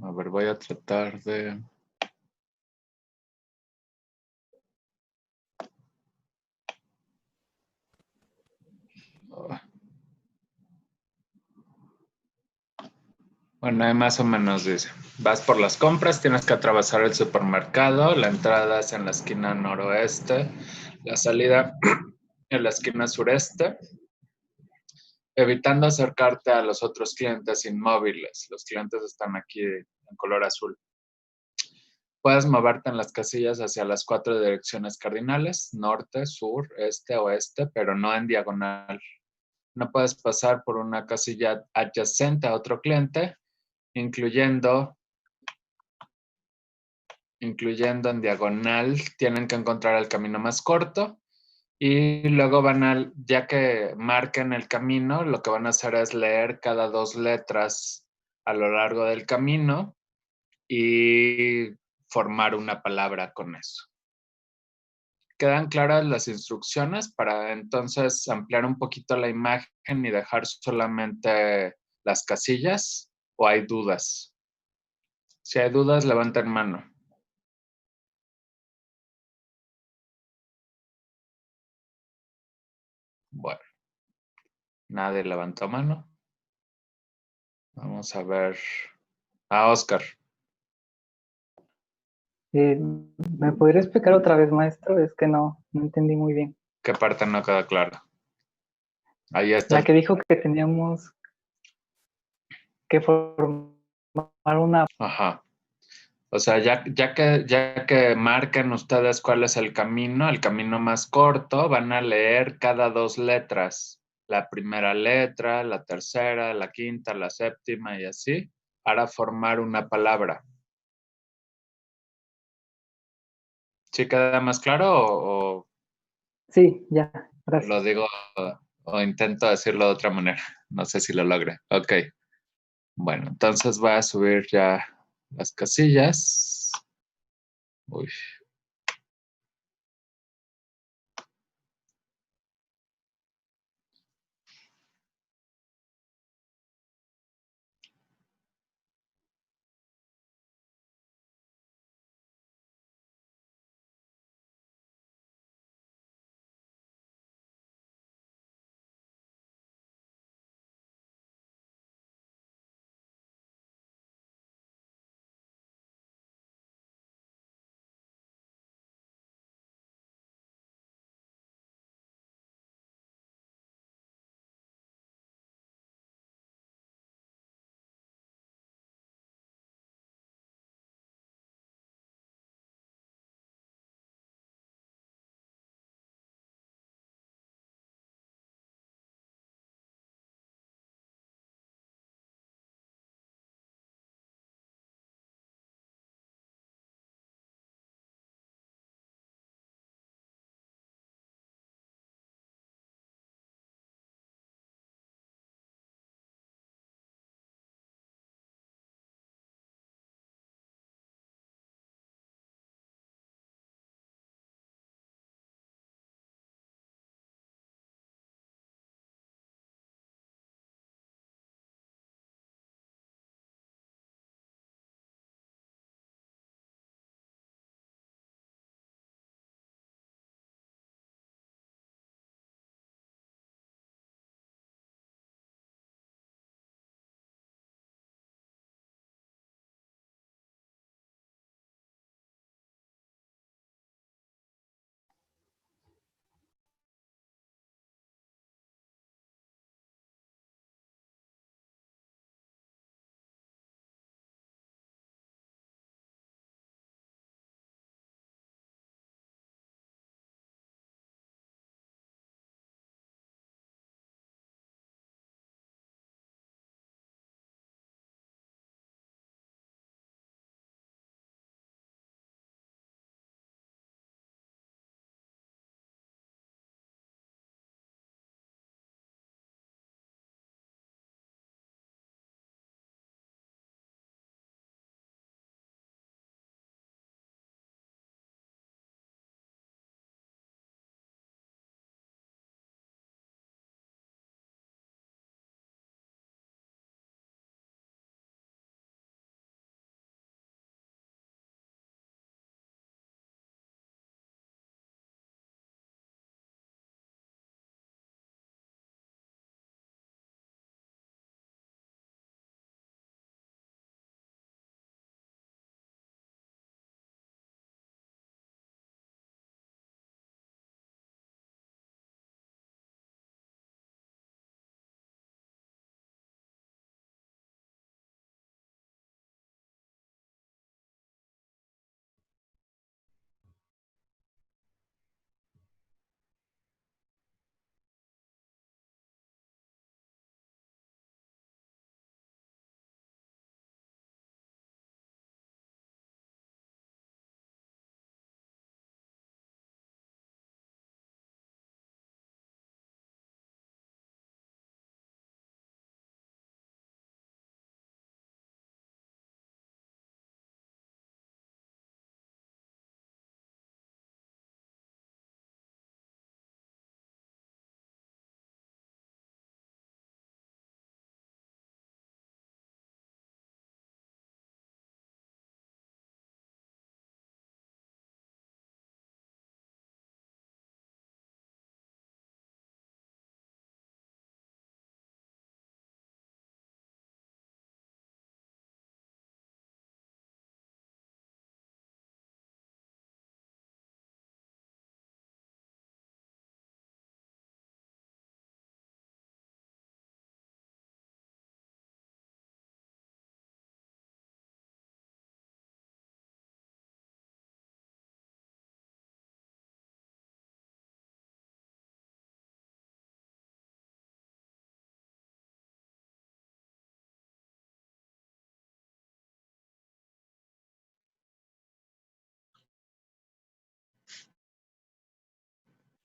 A ver, voy a tratar de... Bueno, ahí más o menos dice. Vas por las compras, tienes que atravesar el supermercado, la entrada es en la esquina noroeste, la salida en la esquina sureste, evitando acercarte a los otros clientes inmóviles. Los clientes están aquí en color azul. Puedes moverte en las casillas hacia las 4 direcciones cardinales, norte, sur, este, oeste, pero no en diagonal. No puedes pasar por una casilla adyacente a otro cliente, incluyendo en diagonal, tienen que encontrar el camino más corto y luego ya que marquen el camino, lo que van a hacer es leer cada 2 letras a lo largo del camino y formar una palabra con eso. ¿Quedan claras las instrucciones para entonces ampliar un poquito la imagen y dejar solamente las casillas? ¿O hay dudas? Si hay dudas, levanten mano. Bueno, nadie levantó mano. Vamos a ver. Oscar. ¿Me podría explicar otra vez, maestro? Es que no entendí muy bien. ¿Qué parte no queda clara? Ahí está. La que dijo que teníamos que formar una... Ajá. O sea, ya que marquen ustedes cuál es el camino más corto, van a leer cada 2 letras. La primera letra, la tercera, la quinta, la séptima y así, para formar una palabra. ¿Sí queda más claro o Sí, ya, lo gracias. digo o intento decirlo de otra manera? No sé si lo logre. Ok. Bueno, entonces voy a subir ya las casillas. Uy.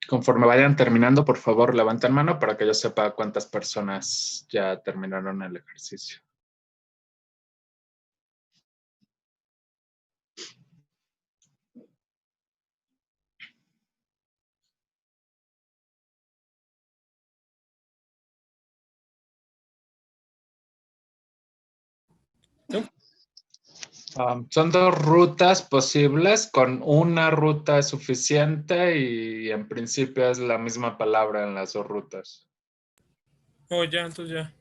Conforme vayan terminando, por favor, levanten mano para que yo sepa cuántas personas ya terminaron el ejercicio. Son dos rutas posibles, con una ruta es suficiente y en principio es la misma palabra en las dos rutas. Oh, ya, entonces ya.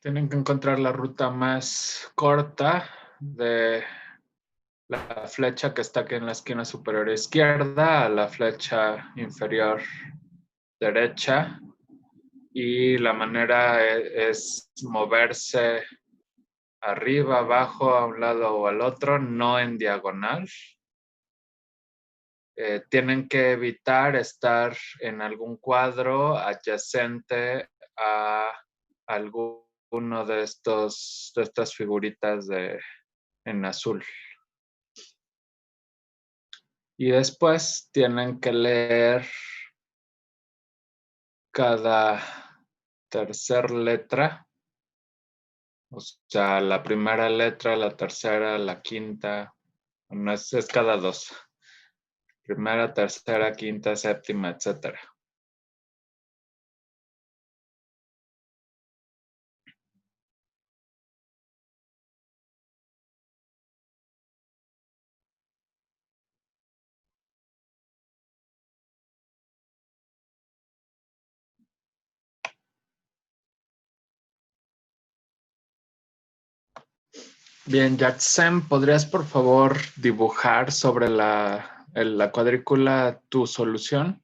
Tienen que encontrar la ruta más corta de la flecha que está aquí en la esquina superior izquierda a la flecha inferior derecha. Y la manera es moverse arriba, abajo, a un lado o al otro, no en diagonal. Tienen que evitar estar en algún cuadro adyacente a alguno de estas figuritas en azul. Y después tienen que leer cada tercer letra, o sea, la primera letra, la tercera, la quinta, no es cada dos. Primera, tercera, quinta, séptima, etcétera. Bien, Jackson, ¿podrías por favor dibujar sobre la cuadrícula tu solución?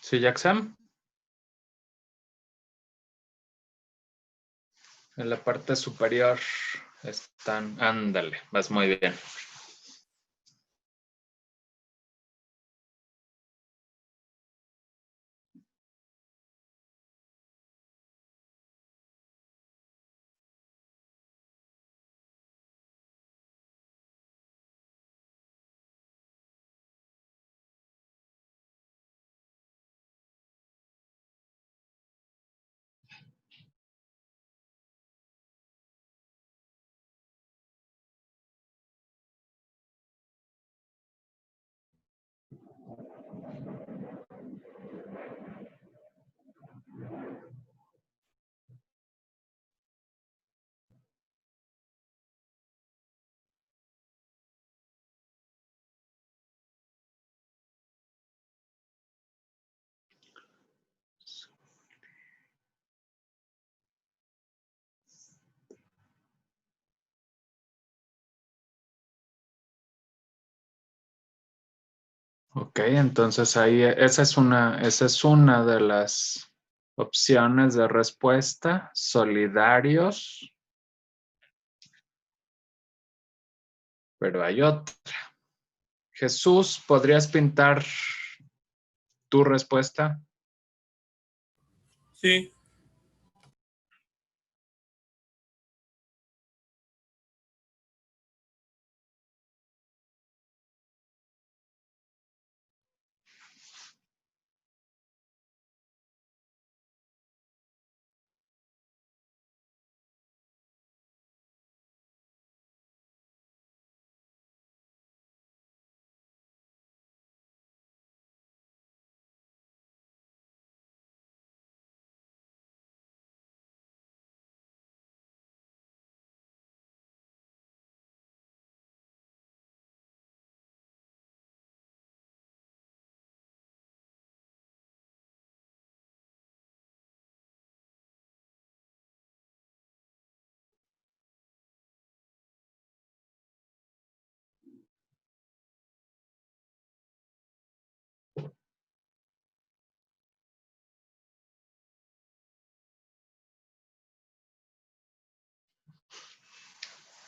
Sí, Jackson. En la parte superior están. Ándale, vas muy bien. Ok, entonces ahí esa es una de las opciones de respuesta. Solidarios. Pero hay otra. Jesús, ¿podrías pintar tu respuesta? Sí.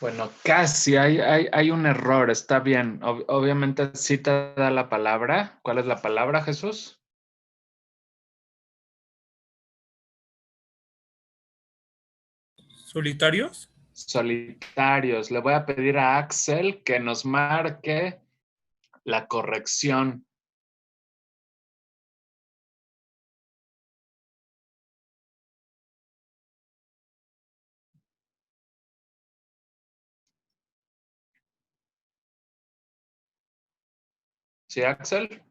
Bueno, casi hay un error, está bien. Obviamente sí te da la palabra. ¿Cuál es la palabra, Jesús? ¿Solitarios? Solitarios. Le voy a pedir a Axel que nos marque la corrección. ¿Sí, Axel?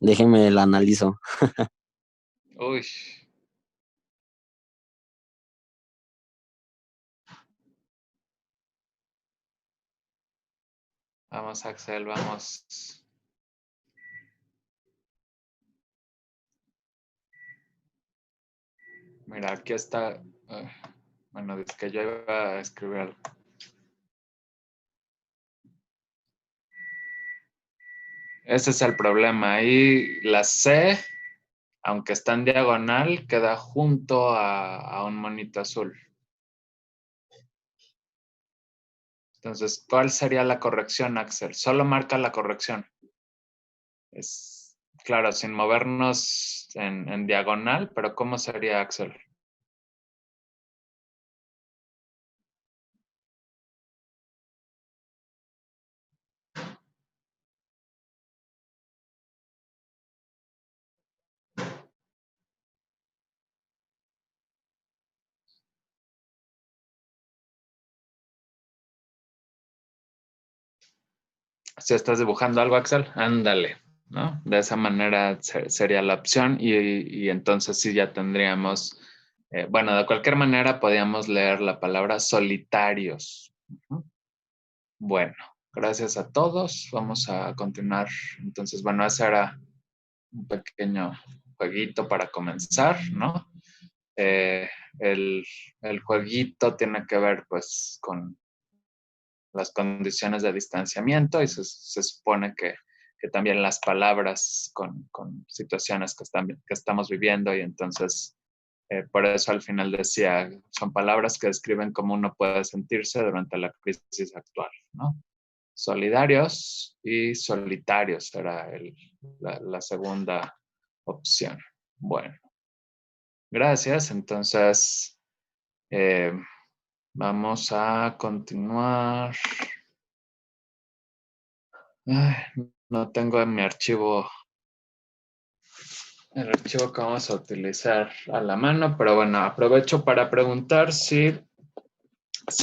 Déjeme la analizo. Uy. Vamos, Axel, vamos. Mira, aquí está. Bueno, es que yo iba a escribir algo. Ese es el problema. Ahí la C, aunque está en diagonal, queda junto a un monito azul. Entonces, ¿cuál sería la corrección, Axel? Solo marca la corrección. Es claro, sin movernos en diagonal, pero ¿cómo sería, Axel? Si estás dibujando algo, Axel, ándale, ¿no? De esa manera sería la opción y entonces sí ya tendríamos, bueno, de cualquier manera podíamos leer la palabra solitarios. Bueno, gracias a todos. Vamos a continuar. Entonces, bueno, ese era un pequeño jueguito para comenzar, ¿no? Eh, el, el jueguito tiene que ver pues con las condiciones de distanciamiento y se supone que también las palabras con situaciones que estamos viviendo y entonces por eso al final decía, son palabras que describen cómo uno puede sentirse durante la crisis actual, ¿no? Solidarios y solitarios era la segunda opción. Bueno, gracias. Entonces, eh, vamos a continuar. Ay, no tengo en mi archivo el archivo que vamos a utilizar a la mano, pero bueno, aprovecho para preguntar si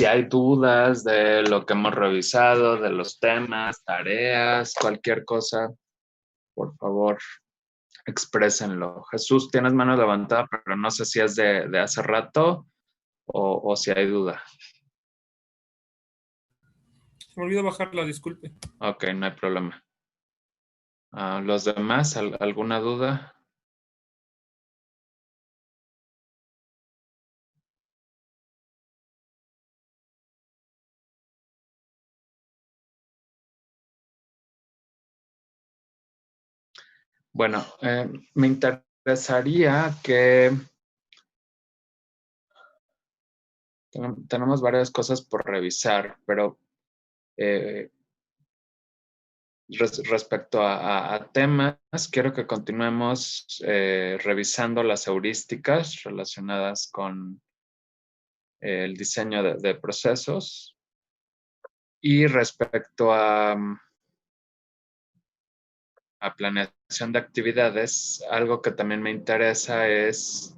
hay dudas de lo que hemos revisado, de los temas, tareas, cualquier cosa, por favor, exprésenlo. Jesús, tienes mano levantada, pero no sé si es de hace rato o si hay duda. Se me olvidó bajarla, disculpe. Ok, no hay problema. ¿Los demás, alguna duda? Bueno, me interesaría que tenemos varias cosas por revisar, pero respecto a temas, quiero que continuemos revisando las heurísticas relacionadas con el diseño de procesos y respecto a planeación de actividades, algo que también me interesa es,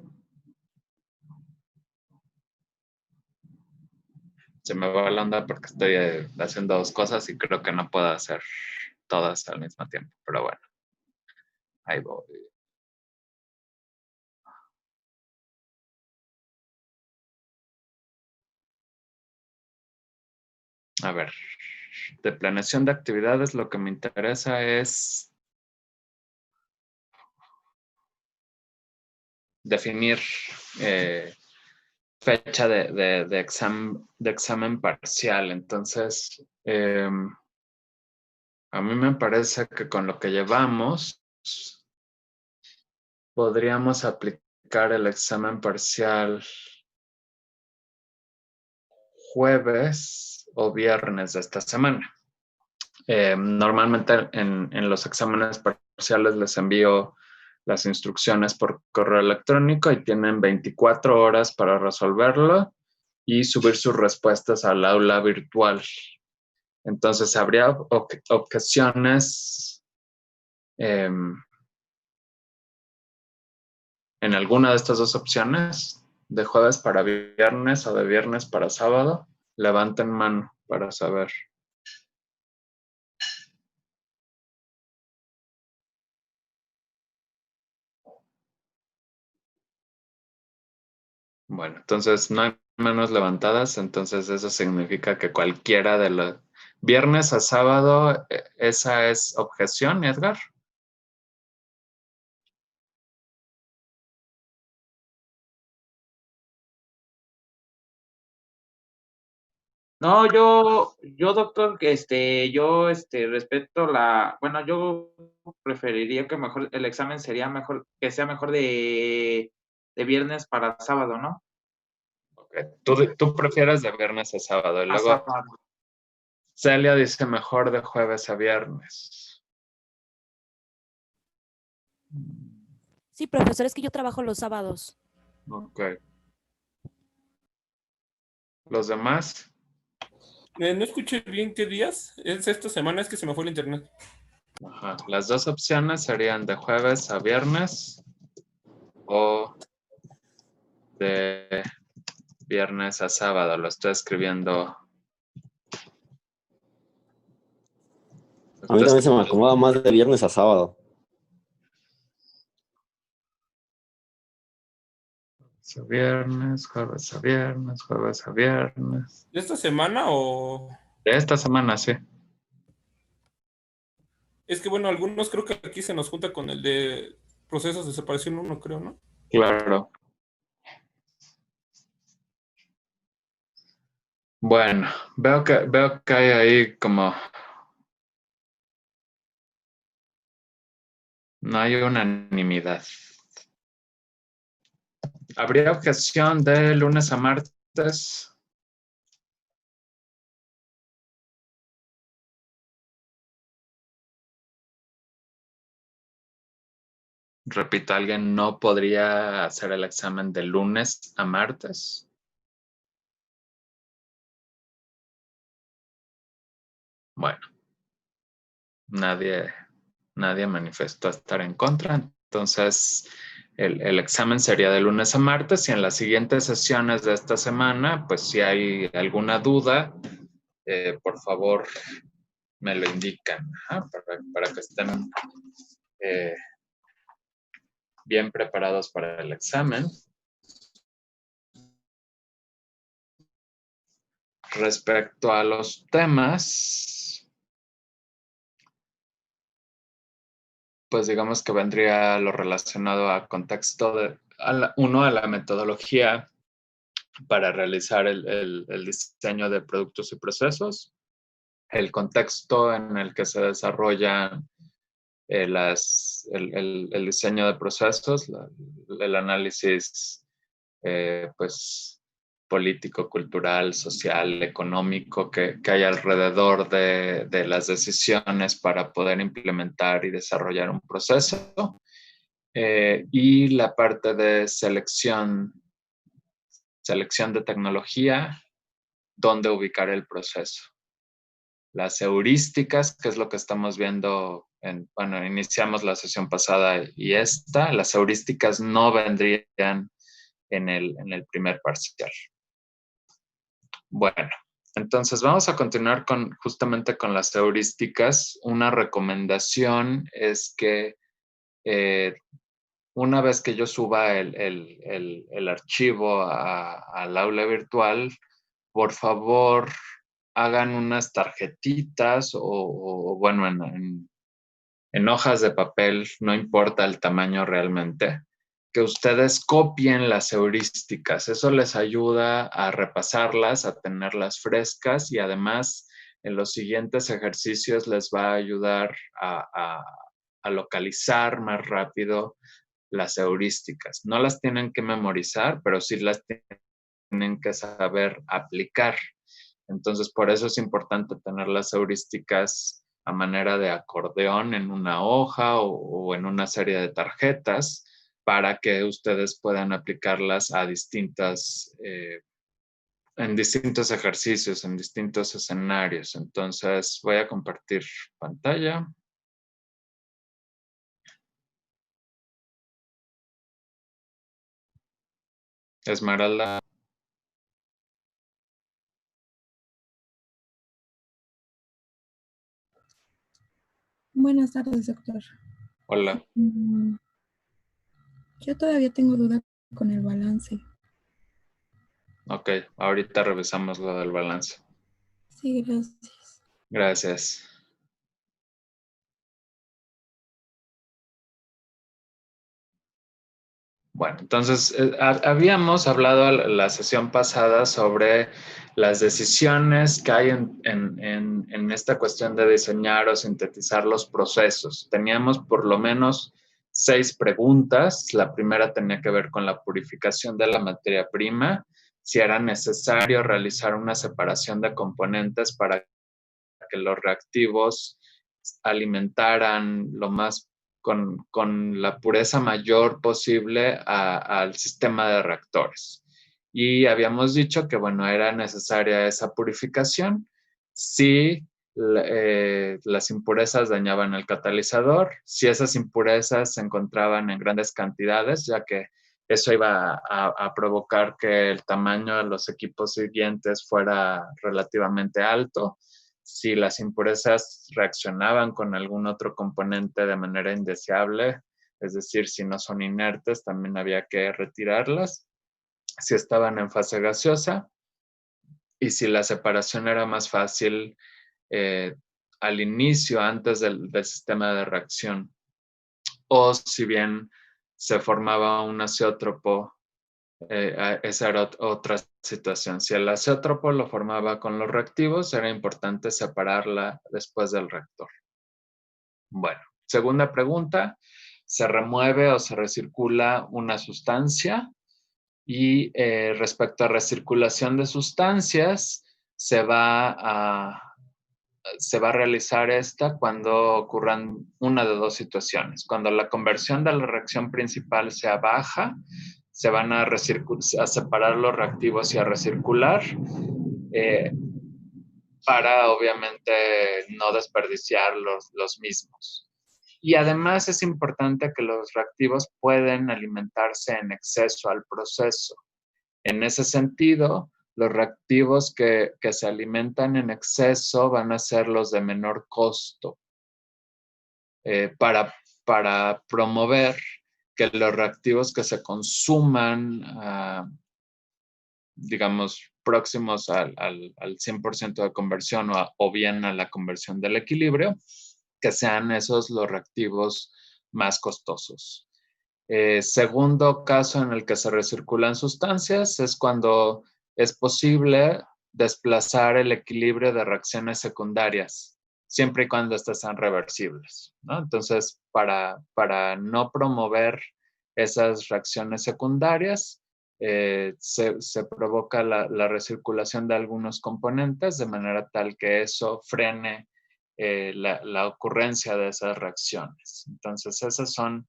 se me va la onda porque estoy haciendo dos cosas y creo que no puedo hacer todas al mismo tiempo, pero bueno, ahí voy. A ver, de planeación de actividades lo que me interesa es definir fecha de examen parcial. Entonces, a mí me parece que con lo que llevamos podríamos aplicar el examen parcial jueves o viernes de esta semana. Normalmente en los exámenes parciales les envío las instrucciones por correo electrónico y tienen 24 horas para resolverlo y subir sus respuestas al aula virtual. Entonces, habría objeciones en alguna de estas dos opciones, de jueves para viernes o de viernes para sábado. Levanten mano para saber. Bueno, entonces no hay manos levantadas, entonces eso significa que cualquiera de los viernes a sábado, esa es objeción, Edgar. No, doctor, que respeto bueno, yo preferiría que mejor el examen sería mejor, que sea mejor de viernes para sábado, ¿no? Okay. Tú prefieres de viernes a sábado. Y A luego sábado. Celia dice mejor de jueves a viernes. Sí, profesor, es que yo trabajo los sábados. Ok. ¿Los demás? No escuché bien qué días. Es esta semana, es que se me fue el internet. Ajá. Las dos opciones serían de jueves a viernes o de viernes a sábado. Lo estoy escribiendo. A mí también se me acomoda más de viernes a sábado. Viernes, jueves a viernes, jueves a viernes. ¿De esta semana o...? De esta semana, sí. Es que, bueno, algunos creo que aquí se nos junta con el de procesos de separación 1, creo, ¿no? Claro. Bueno, veo que hay ahí como... No hay unanimidad. ¿Habría objeción de lunes a martes? Repito, ¿alguien no podría hacer el examen de lunes a martes? Bueno, nadie manifestó estar en contra, entonces el examen sería de lunes a martes y en las siguientes sesiones de esta semana, pues si hay alguna duda, por favor me lo indican, para que estén bien preparados para el examen. Respecto a los temas, pues digamos que vendría lo relacionado a contexto a la metodología para realizar el diseño de productos y procesos, el contexto en el que se desarrollan el diseño de procesos, el análisis pues político, cultural, social, económico que hay alrededor de las decisiones para poder implementar y desarrollar un proceso. Y la parte de selección de tecnología, dónde ubicar el proceso. Las heurísticas, que es lo que estamos viendo, iniciamos la sesión pasada y esta, las heurísticas no vendrían en el primer parcial. Bueno, entonces vamos a continuar justamente con las heurísticas. Una recomendación es que una vez que yo suba el archivo al aula virtual, por favor hagan unas tarjetitas o bueno, en hojas de papel, no importa el tamaño realmente, que ustedes copien las heurísticas. Eso les ayuda a repasarlas, a tenerlas frescas y además en los siguientes ejercicios les va a ayudar a localizar más rápido las heurísticas. No las tienen que memorizar, pero sí las tienen que saber aplicar. Entonces, por eso es importante tener las heurísticas a manera de acordeón en una hoja o en una serie de tarjetas para que ustedes puedan aplicarlas a en distintos ejercicios, en distintos escenarios. Entonces, voy a compartir pantalla. Esmeralda. Buenas tardes, doctor. Hola. Yo todavía tengo duda con el balance. Ok, ahorita revisamos lo del balance. Sí, gracias. Gracias. Bueno, entonces habíamos hablado la sesión pasada sobre las decisiones que hay en esta cuestión de diseñar o sintetizar los procesos. Teníamos por lo menos 6 preguntas. La primera tenía que ver con la purificación de la materia prima, si era necesario realizar una separación de componentes para que los reactivos alimentaran lo más con la pureza mayor posible al sistema de reactores. Y habíamos dicho que, bueno, era necesaria esa purificación si las impurezas dañaban el catalizador, si esas impurezas se encontraban en grandes cantidades, ya que eso iba a provocar que el tamaño de los equipos siguientes fuera relativamente alto. Si las impurezas reaccionaban con algún otro componente de manera indeseable, es decir, si no son inertes, también había que retirarlas. Si estaban en fase gaseosa y si la separación era más fácil al inicio, antes del sistema de reacción, o si bien se formaba un azeótropo, esa era otra situación. Si el azeótropo lo formaba con los reactivos, era importante separarla después del reactor. Bueno, segunda pregunta, ¿se remueve o se recircula una sustancia? Y respecto a recirculación de sustancias, se va a realizar esta cuando ocurran una de 2 situaciones. Cuando la conversión de la reacción principal sea baja, se van a separar los reactivos y a recircular para obviamente no desperdiciar los mismos. Y además es importante que los reactivos pueden alimentarse en exceso al proceso. En ese sentido, los reactivos que se alimentan en exceso van a ser los de menor costo para promover que los reactivos que se consuman, digamos, próximos al 100% de conversión o bien a la conversión del equilibrio, que sean esos los reactivos más costosos. Segundo caso en el que se recirculan sustancias es cuando es posible desplazar el equilibrio de reacciones secundarias, siempre y cuando estas sean reversibles, ¿no? Entonces, para no promover esas reacciones secundarias, se provoca la recirculación de algunos componentes de manera tal que eso frene la ocurrencia de esas reacciones. Entonces, esas son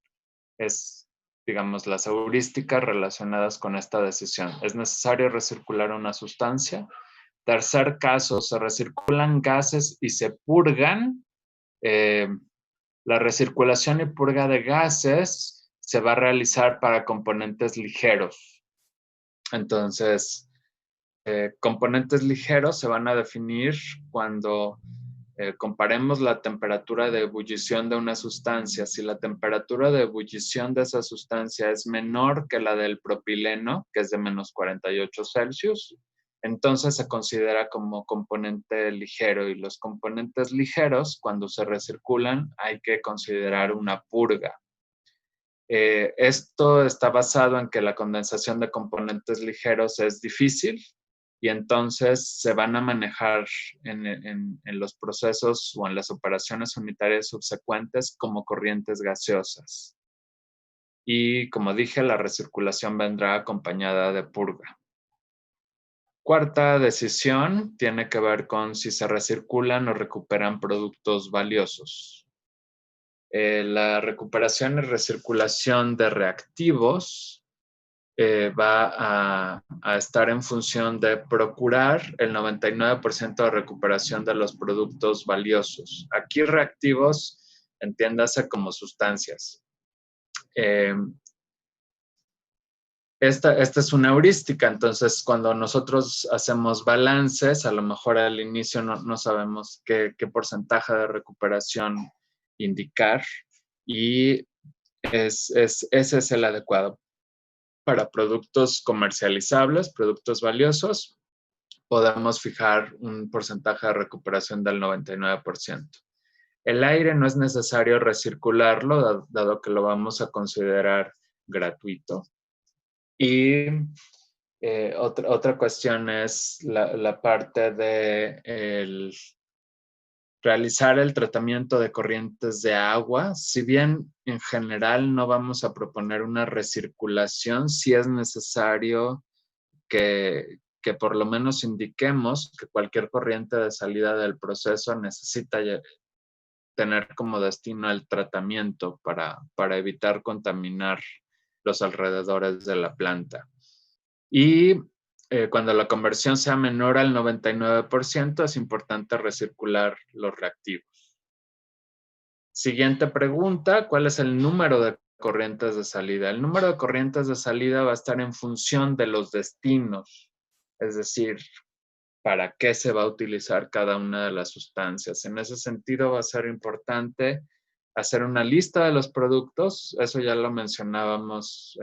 digamos, las heurísticas relacionadas con esta decisión. ¿Es necesario recircular una sustancia? Tercer caso, se recirculan gases y se purgan. La recirculación y purga de gases se va a realizar para componentes ligeros. Entonces, componentes ligeros se van a definir cuando comparemos la temperatura de ebullición de una sustancia. Si la temperatura de ebullición de esa sustancia es menor que la del propileno, que es de menos 48 Celsius, entonces se considera como componente ligero. Y los componentes ligeros, cuando se recirculan, hay que considerar una purga. Esto está basado en que la condensación de componentes ligeros es difícil y entonces se van a manejar en los procesos o en las operaciones unitarias subsecuentes como corrientes gaseosas. Y como dije, la recirculación vendrá acompañada de purga. Cuarta decisión tiene que ver con si se recirculan o recuperan productos valiosos. La recuperación y recirculación de reactivos va a estar en función de procurar el 99% de recuperación de los productos valiosos. Aquí reactivos, entiéndase como sustancias. Esta es una heurística, entonces cuando nosotros hacemos balances, a lo mejor al inicio no sabemos qué porcentaje de recuperación indicar y ese es el adecuado. Para productos comercializables, productos valiosos, podemos fijar un porcentaje de recuperación del 99%. El aire no es necesario recircularlo, dado que lo vamos a considerar gratuito. Y otra cuestión es la parte de realizar el tratamiento de corrientes de agua. Si bien en general no vamos a proponer una recirculación, sí es necesario que por lo menos indiquemos que cualquier corriente de salida del proceso necesita tener como destino el tratamiento para evitar contaminar los alrededores de la planta. Y cuando la conversión sea menor al 99%, es importante recircular los reactivos. Siguiente pregunta, ¿cuál es el número de corrientes de salida? El número de corrientes de salida va a estar en función de los destinos, es decir, para qué se va a utilizar cada una de las sustancias. En ese sentido va a ser importante hacer una lista de los productos, eso ya lo mencionábamos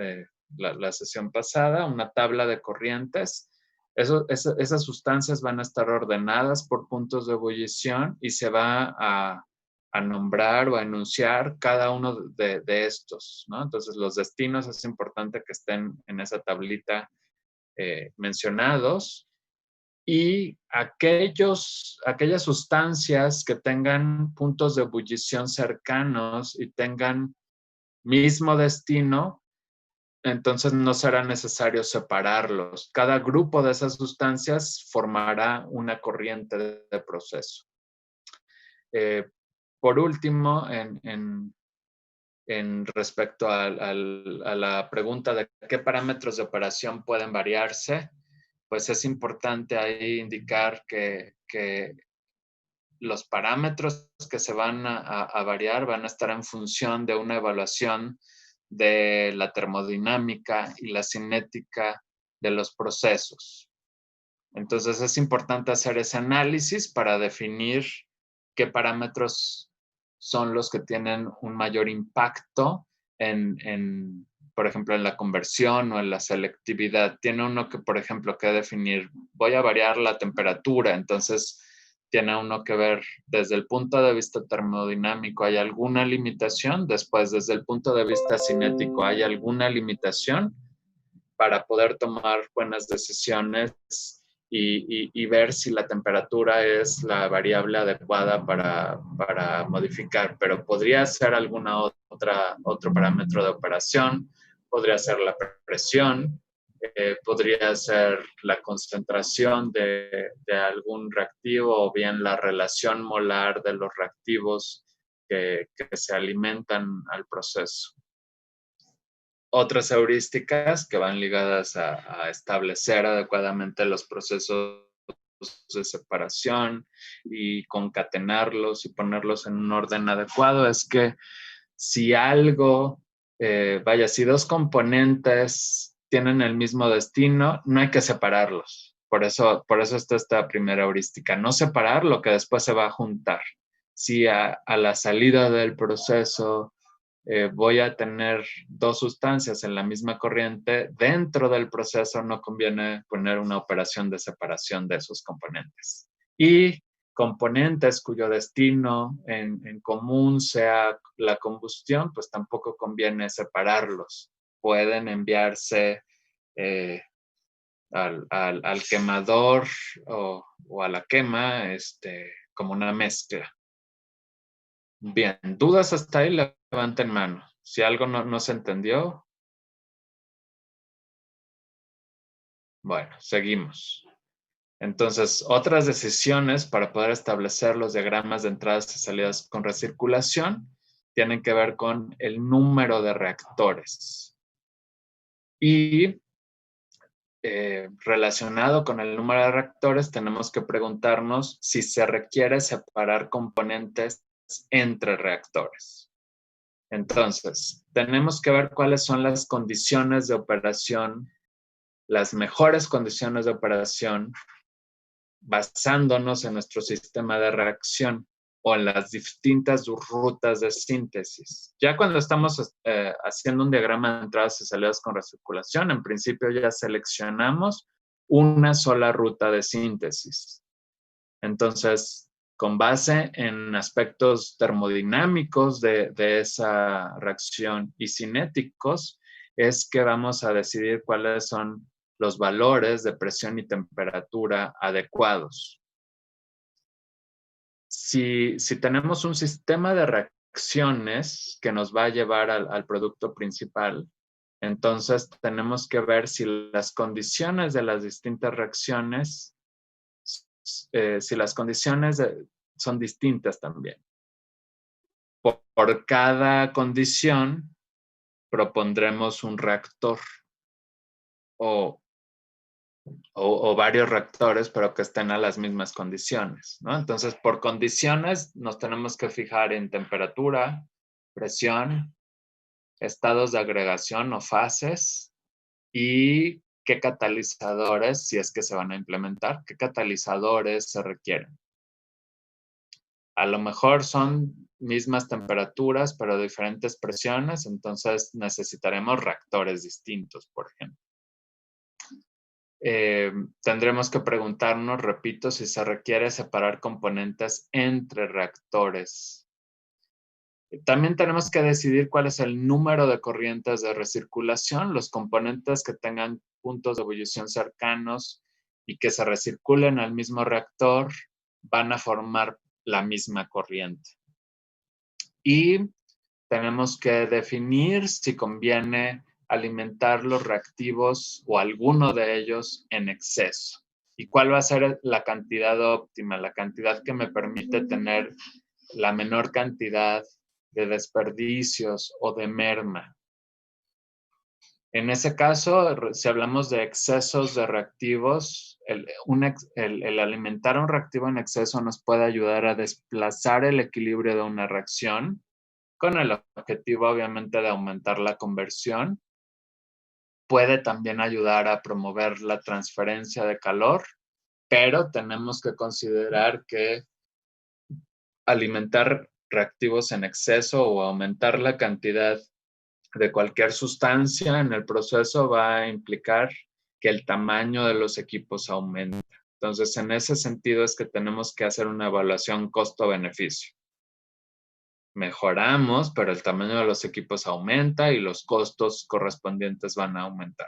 la sesión pasada, una tabla de corrientes. Esas sustancias van a estar ordenadas por puntos de ebullición y se va a nombrar o a enunciar cada uno de estos, ¿no? Entonces, los destinos es importante que estén en esa tablita mencionados. Y aquellas sustancias que tengan puntos de ebullición cercanos y tengan mismo destino, entonces no será necesario separarlos. Cada grupo de esas sustancias formará una corriente de proceso. Por último, en respecto a la pregunta de qué parámetros de operación pueden variarse, pues es importante ahí indicar que los parámetros que se van a variar van a estar en función de una evaluación de la termodinámica y la cinética de los procesos. Entonces es importante hacer ese análisis para definir qué parámetros son los que tienen un mayor impacto por ejemplo, en la conversión o en la selectividad. Tiene uno que, por ejemplo, que definir, voy a variar la temperatura, entonces tiene uno que ver desde el punto de vista termodinámico, ¿hay alguna limitación? Después, desde el punto de vista cinético, ¿hay alguna limitación? Para poder tomar buenas decisiones y ver si la temperatura es la variable adecuada para modificar, pero podría ser alguna otro parámetro de operación, podría ser la presión, podría ser la concentración de algún reactivo o bien la relación molar de los reactivos que se alimentan al proceso. Otras heurísticas que van ligadas a establecer adecuadamente los procesos de separación y concatenarlos y ponerlos en un orden adecuado es que si algo, si dos componentes tienen el mismo destino, no hay que separarlos. Por eso está esta primera heurística, no separar lo que después se va a juntar. Si a la salida del proceso voy a tener dos sustancias en la misma corriente, dentro del proceso no conviene poner una operación de separación de esos componentes. Y componentes cuyo destino en común sea la combustión, pues tampoco conviene separarlos. Pueden enviarse al quemador o a la quema como una mezcla. Bien, ¿dudas hasta ahí? Levanten mano. Si algo no se entendió. Bueno, seguimos. Entonces, otras decisiones para poder establecer los diagramas de entradas y salidas con recirculación tienen que ver con el número de reactores. Y relacionado con el número de reactores, tenemos que preguntarnos si se requiere separar componentes entre reactores. Entonces, tenemos que ver cuáles son las condiciones de operación, las mejores condiciones de operación, basándonos en nuestro sistema de reacción o en las distintas rutas de síntesis. Ya cuando estamos haciendo un diagrama de entradas y salidas con recirculación, en principio ya seleccionamos una sola ruta de síntesis. Entonces, con base en aspectos termodinámicos de esa reacción y cinéticos, es que vamos a decidir cuáles son los valores de presión y temperatura adecuados. Si tenemos un sistema de reacciones que nos va a llevar al producto principal, entonces tenemos que ver si las condiciones de las distintas reacciones, si las condiciones son distintas también. Por cada condición propondremos un reactor o varios reactores, pero que estén a las mismas condiciones, ¿no? Entonces, por condiciones nos tenemos que fijar en temperatura, presión, estados de agregación o fases y qué catalizadores, si es que se van a implementar, qué catalizadores se requieren. A lo mejor son mismas temperaturas, pero diferentes presiones, entonces necesitaremos reactores distintos, por ejemplo. Tendremos que preguntarnos, repito, si se requiere separar componentes entre reactores. También tenemos que decidir cuál es el número de corrientes de recirculación. Los componentes que tengan puntos de ebullición cercanos y que se recirculen al mismo reactor van a formar la misma corriente. Y tenemos que definir si conviene alimentar los reactivos o alguno de ellos en exceso. ¿Y cuál va a ser la cantidad óptima? La cantidad que me permite tener la menor cantidad de desperdicios o de merma. En ese caso, si hablamos de excesos de reactivos, el alimentar un reactivo en exceso nos puede ayudar a desplazar el equilibrio de una reacción con el objetivo, obviamente, de aumentar la conversión. Puede también ayudar a promover la transferencia de calor, pero tenemos que considerar que alimentar reactivos en exceso o aumentar la cantidad de cualquier sustancia en el proceso va a implicar que el tamaño de los equipos aumente. Entonces, en ese sentido es que tenemos que hacer una evaluación costo-beneficio. Mejoramos, pero el tamaño de los equipos aumenta y los costos correspondientes van a aumentar.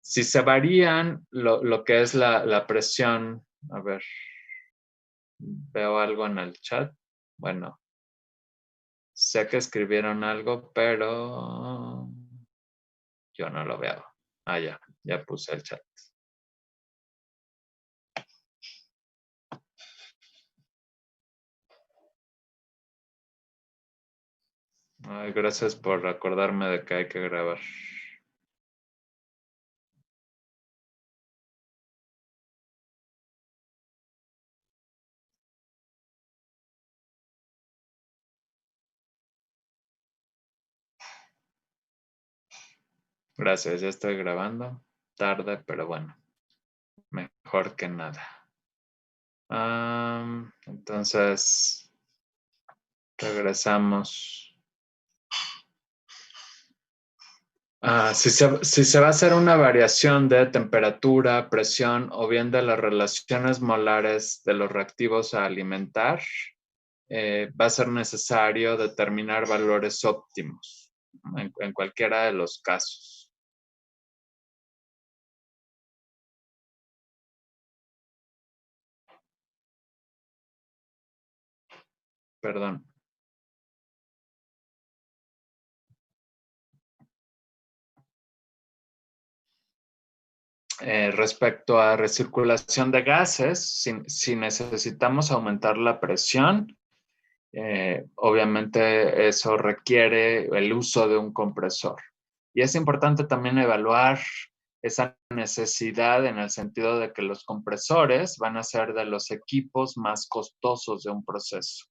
Si se varían lo que es la presión, a ver, veo algo en el chat. Bueno, sé que escribieron algo, pero yo no lo veo. Ah, ya puse el chat. Ay, gracias por recordarme de que hay que grabar. Gracias, ya estoy grabando. Tarde, pero bueno. Mejor que nada. Entonces, regresamos. Si se va a hacer una variación de temperatura, presión o bien de las relaciones molares de los reactivos a alimentar, va a ser necesario determinar valores óptimos en cualquiera de los casos. Perdón. Respecto a recirculación de gases, si necesitamos aumentar la presión, obviamente eso requiere el uso de un compresor. Y es importante también evaluar esa necesidad en el sentido de que los compresores van a ser de los equipos más costosos de un proceso.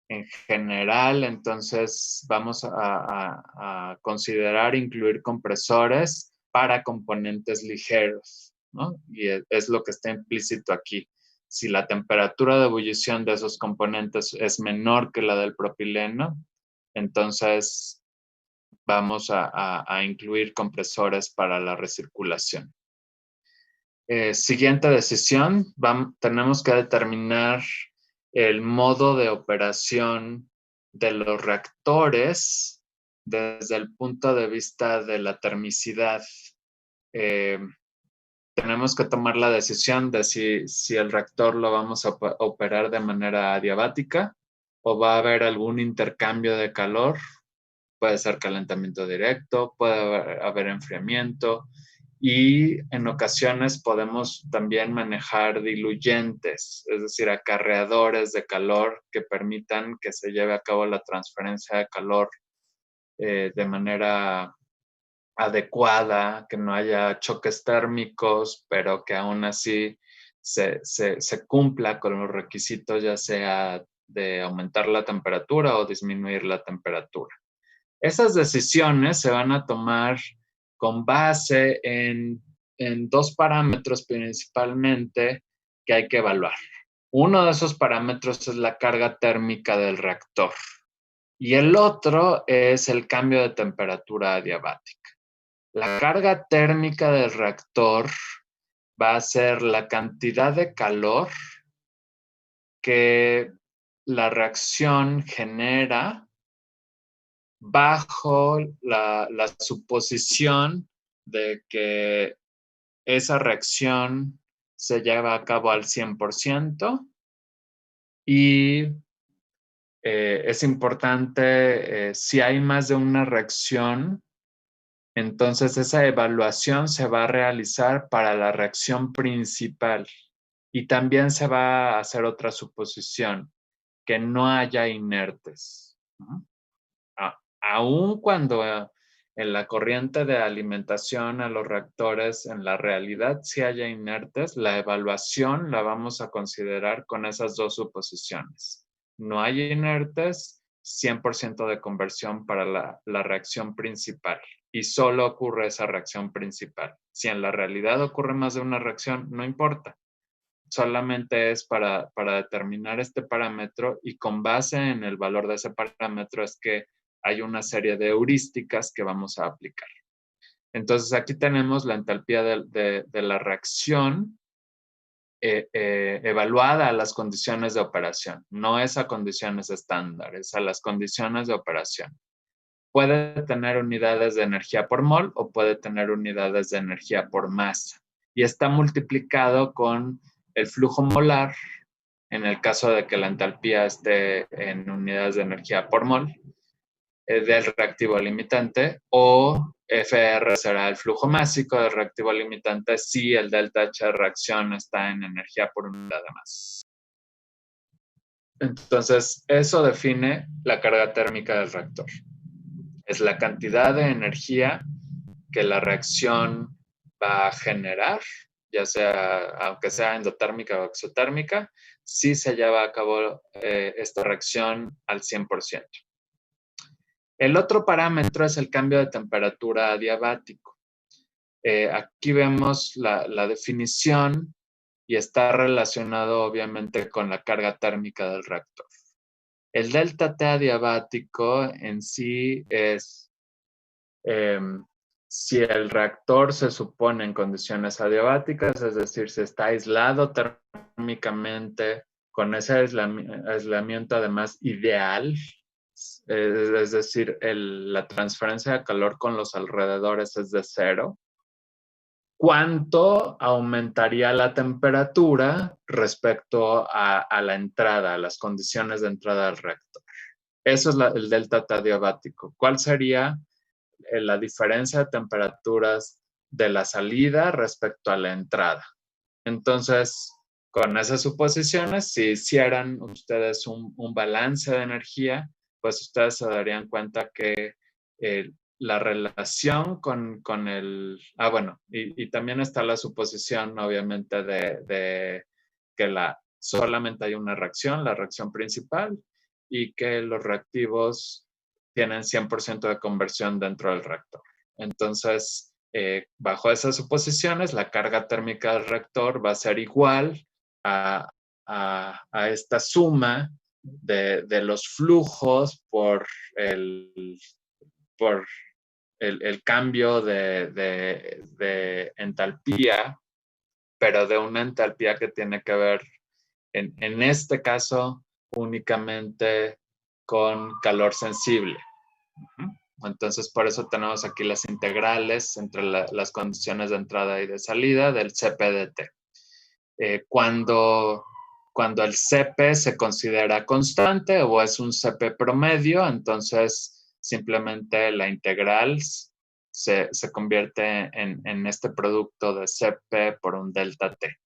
En general, entonces vamos a considerar incluir compresores para componentes ligeros, ¿no? Y es lo que está implícito aquí. Si la temperatura de ebullición de esos componentes es menor que la del propileno, entonces vamos a incluir compresores para la recirculación. Siguiente decisión, tenemos que determinar el modo de operación de los reactores desde el punto de vista de la termicidad. Tenemos que tomar la decisión de si el reactor lo vamos a operar de manera adiabática o va a haber algún intercambio de calor. Puede ser calentamiento directo, puede haber enfriamiento. Y en ocasiones podemos también manejar diluyentes, es decir, acarreadores de calor que permitan que se lleve a cabo la transferencia de calor de manera adecuada, que no haya choques térmicos, pero que aún así se cumpla con los requisitos, ya sea de aumentar la temperatura o disminuir la temperatura. Esas decisiones se van a tomar con base en dos parámetros principalmente que hay que evaluar. Uno de esos parámetros es la carga térmica del reactor y el otro es el cambio de temperatura adiabática. La carga térmica del reactor va a ser la cantidad de calor que la reacción genera bajo la suposición de que esa reacción se lleva a cabo al 100% y es importante, si hay más de una reacción, entonces esa evaluación se va a realizar para la reacción principal y también se va a hacer otra suposición, que no haya inertes. Aun cuando en la corriente de alimentación a los reactores en la realidad sí haya inertes, la evaluación la vamos a considerar con esas dos suposiciones. No hay inertes, 100% de conversión para la reacción principal y solo ocurre esa reacción principal. Si en la realidad ocurre más de una reacción, no importa. Solamente es para determinar este parámetro y con base en el valor de ese parámetro es que hay una serie de heurísticas que vamos a aplicar. Entonces aquí tenemos la entalpía de la reacción evaluada a las condiciones de operación. No es a condiciones estándar, es a las condiciones de operación. Puede tener unidades de energía por mol o puede tener unidades de energía por masa. Y está multiplicado con el flujo molar, en el caso de que la entalpía esté en unidades de energía por mol, del reactivo limitante, o FR será el flujo másico del reactivo limitante si el delta H de reacción está en energía por unidad de masa. Entonces, eso define la carga térmica del reactor. Es la cantidad de energía que la reacción va a generar, ya sea, aunque sea endotérmica o exotérmica, si se lleva a cabo esta reacción al 100%. El otro parámetro es el cambio de temperatura adiabático. Aquí vemos la definición y está relacionado obviamente con la carga térmica del reactor. El delta T adiabático en sí es si el reactor se supone en condiciones adiabáticas, es decir, si está aislado térmicamente con ese aislamiento además ideal, es decir, la transferencia de calor con los alrededores es de 0, ¿cuánto aumentaría la temperatura respecto a la entrada, a las condiciones de entrada del reactor? Eso es el delta T adiabático. ¿Cuál sería la diferencia de temperaturas de la salida respecto a la entrada. Entonces, con esas suposiciones, si hicieran ustedes un balance de energía, pues ustedes se darían cuenta que la relación con el... bueno, y también está la suposición, obviamente, de que solamente hay una reacción, la reacción principal, y que los reactivos tienen 100% de conversión dentro del reactor. Entonces, bajo esas suposiciones, la carga térmica del reactor va a ser igual a esta suma de los flujos por el cambio de entalpía, pero de una entalpía que tiene que ver, en este caso, únicamente con calor sensible. Entonces, por eso tenemos aquí las integrales entre las condiciones de entrada y de salida del CP/DT. Cuando el CP se considera constante o es un CP promedio, entonces simplemente la integral se convierte en este producto de CP por un delta T.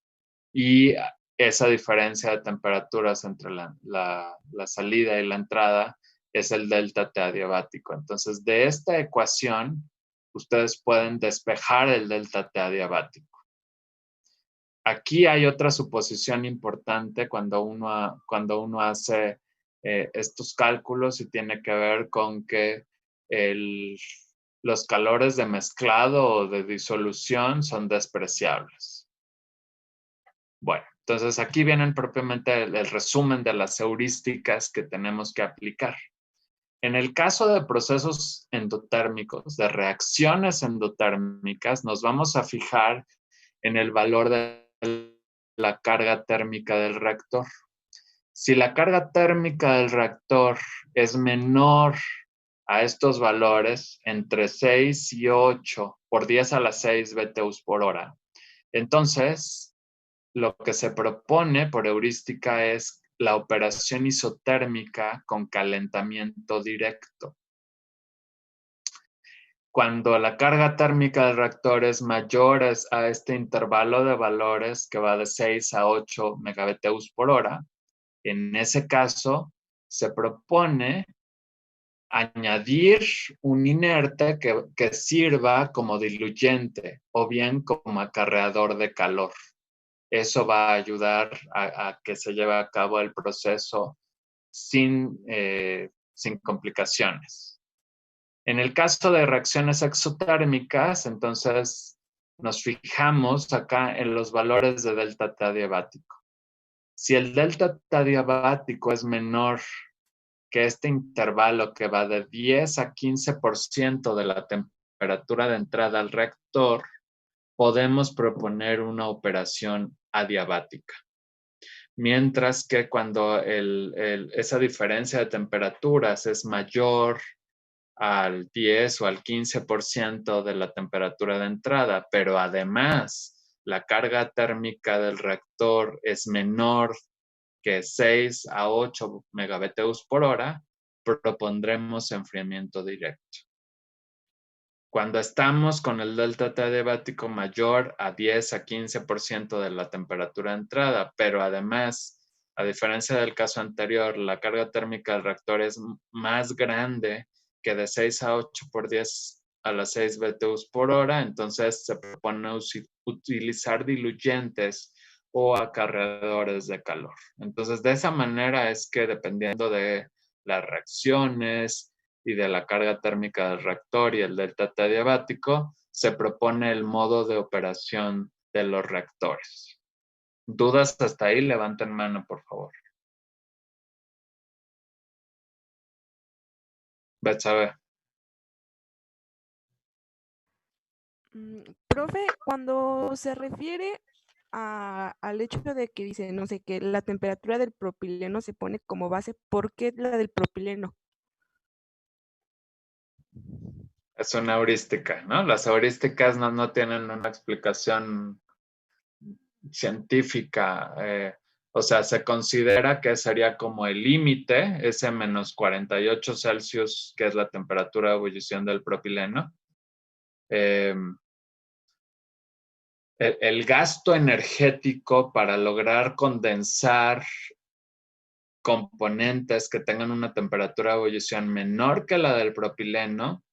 Y esa diferencia de temperaturas entre la salida y la entrada es el delta T adiabático. Entonces, de esta ecuación, ustedes pueden despejar el delta T adiabático. Aquí hay otra suposición importante cuando uno hace estos cálculos, y tiene que ver con que los calores de mezclado o de disolución son despreciables. Bueno, entonces aquí vienen propiamente el resumen de las heurísticas que tenemos que aplicar. En el caso de procesos endotérmicos, de reacciones endotérmicas, nos vamos a fijar en el valor de la carga térmica del reactor. Si la carga térmica del reactor es menor a estos valores, entre 6 y 8 por 10 a la 6 BTUs por hora, entonces lo que se propone por heurística es la operación isotérmica con calentamiento directo. Cuando la carga térmica del reactor es mayor a este intervalo de valores que va de 6 a 8 megabTUs por hora, en ese caso se propone añadir un inerte que sirva como diluyente o bien como acarreador de calor. Eso va a ayudar a que se lleve a cabo el proceso sin complicaciones. En el caso de reacciones exotérmicas, entonces nos fijamos acá en los valores de delta T adiabático. Si el delta T adiabático es menor que este intervalo que va de 10 a 15% de la temperatura de entrada al reactor, podemos proponer una operación adiabática. Mientras que cuando esa diferencia de temperaturas es mayor al 10 o al 15% de la temperatura de entrada, pero además la carga térmica del reactor es menor que 6 a 8 megabTUs por hora, propondremos enfriamiento directo. Cuando estamos con el delta T adiabático mayor a 10 a 15% de la temperatura de entrada, pero además, a diferencia del caso anterior, la carga térmica del reactor es más grande que de 6 a 8 por 10 a las 6 BTUs por hora, entonces se propone utilizar diluyentes o acarreadores de calor. Entonces, de esa manera es que, dependiendo de las reacciones y de la carga térmica del reactor y el delta T adiabático, se propone el modo de operación de los reactores. ¿Dudas hasta ahí? Levanten mano, por favor. Betsabe. Profe, cuando se refiere al hecho de que dice, no sé, que la temperatura del propileno se pone como base, ¿por qué la del propileno? Es una heurística, ¿no? Las heurísticas no tienen una explicación científica. O sea, se considera que sería como el límite, ese menos 48 Celsius, que es la temperatura de ebullición del propileno. el gasto energético para lograr condensar componentes que tengan una temperatura de ebullición menor que la del propileno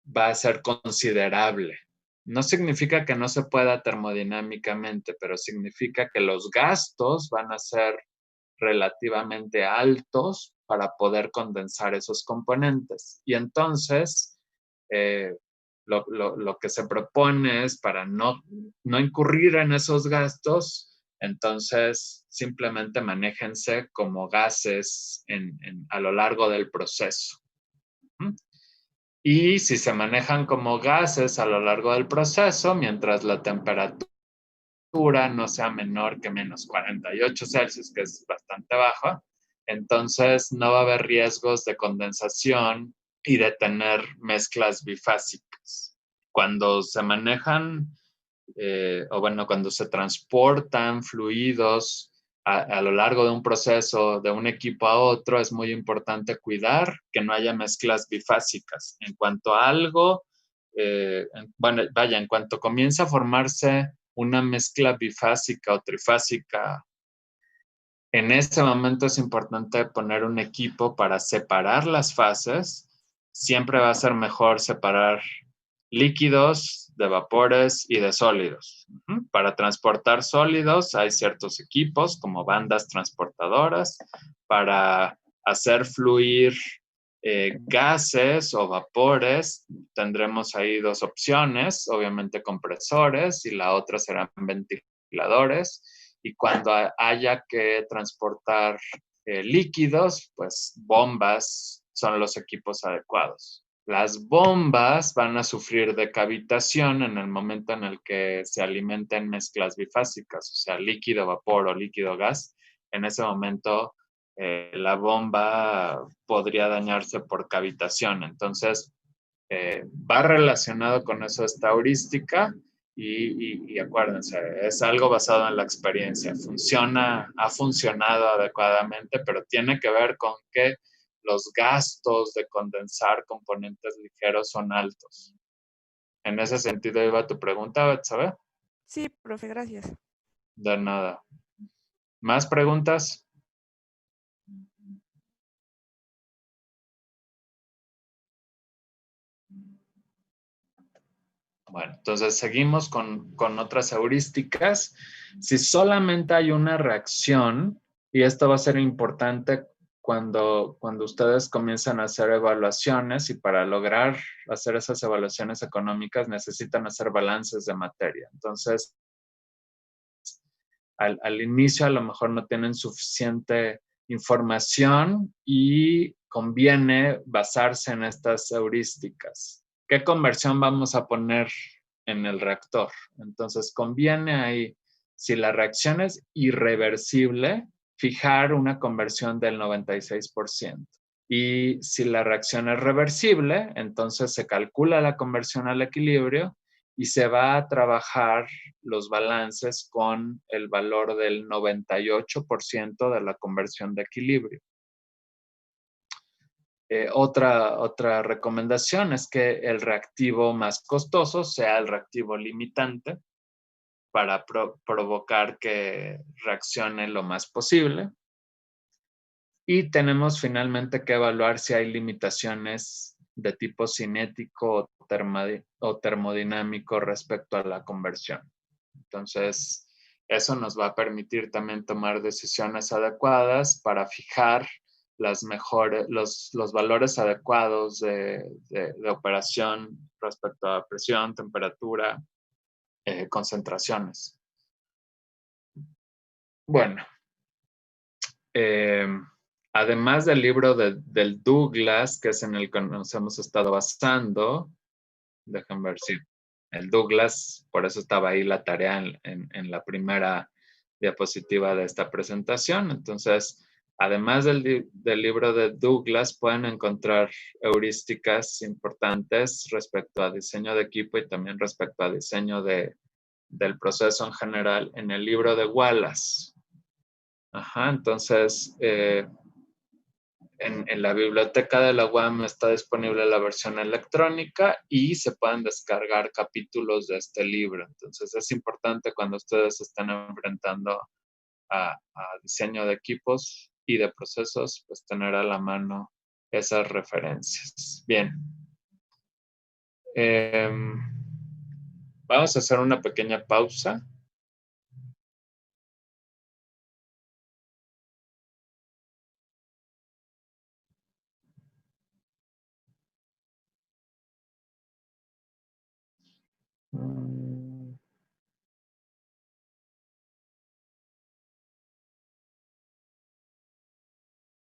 va a ser considerable. No significa que no se pueda termodinámicamente, pero significa que los gastos van a ser relativamente altos para poder condensar esos componentes. Y entonces, lo que se propone es para no incurrir en esos gastos, entonces simplemente manéjense como gases a lo largo del proceso. Y si se manejan como gases a lo largo del proceso, mientras la temperatura no sea menor que menos 48 Celsius, que es bastante baja, entonces no va a haber riesgos de condensación y de tener mezclas bifásicas. Cuando se manejan, cuando se transportan fluidos a lo largo de un proceso de un equipo a otro, es muy importante cuidar que no haya mezclas bifásicas. En cuanto a algo, en cuanto comienza a formarse una mezcla bifásica o trifásica, en ese momento es importante poner un equipo para separar las fases. Siempre va a ser mejor separar líquidos de vapores y de sólidos. Para transportar sólidos hay ciertos equipos como bandas transportadoras. Para hacer fluir gases o vapores, tendremos ahí dos opciones, obviamente compresores y la otra serán ventiladores. Y cuando haya que transportar líquidos, pues bombas son los equipos adecuados. Las bombas van a sufrir de cavitación en el momento en el que se alimenten mezclas bifásicas, o sea, líquido vapor o líquido gas. En ese momento la bomba podría dañarse por cavitación. Entonces, va relacionado con eso esta heurística y acuérdense, es algo basado en la experiencia. Ha funcionado adecuadamente, pero tiene que ver con que los gastos de condensar componentes ligeros son altos. En ese sentido iba tu pregunta, Betsabe. Sí, profe, gracias. De nada. ¿Más preguntas? Bueno, entonces seguimos con otras heurísticas. Si solamente hay una reacción, y esto va a ser importante cuando ustedes comienzan a hacer evaluaciones, y para lograr hacer esas evaluaciones económicas necesitan hacer balances de materia. Entonces, al inicio a lo mejor no tienen suficiente información y conviene basarse en estas heurísticas. ¿Qué conversión vamos a poner en el reactor? Entonces conviene ahí, si la reacción es irreversible, fijar una conversión del 96%. Y si la reacción es reversible, entonces se calcula la conversión al equilibrio y se va a trabajar los balances con el valor del 98% de la conversión de equilibrio. Otra recomendación es que el reactivo más costoso sea el reactivo limitante para provocar que reaccione lo más posible. Y tenemos finalmente que evaluar si hay limitaciones de tipo cinético o termodinámico respecto a la conversión. Entonces, eso nos va a permitir también tomar decisiones adecuadas para fijar los valores adecuados de operación respecto a presión, temperatura, concentraciones. Bueno, además del libro del Douglas, que es en el que nos hemos estado basando, déjenme ver si el Douglas, por eso estaba ahí la tarea en la primera diapositiva de esta presentación. Entonces, además del libro de Douglas, pueden encontrar heurísticas importantes respecto a diseño de equipo y también respecto a diseño del proceso en general en el libro de Wallace. Entonces, en la biblioteca de la UAM está disponible la versión electrónica y se pueden descargar capítulos de este libro. Entonces es importante cuando ustedes están enfrentando a diseño de equipos y de procesos, pues tener a la mano esas referencias. Bien. Vamos a hacer una pequeña pausa.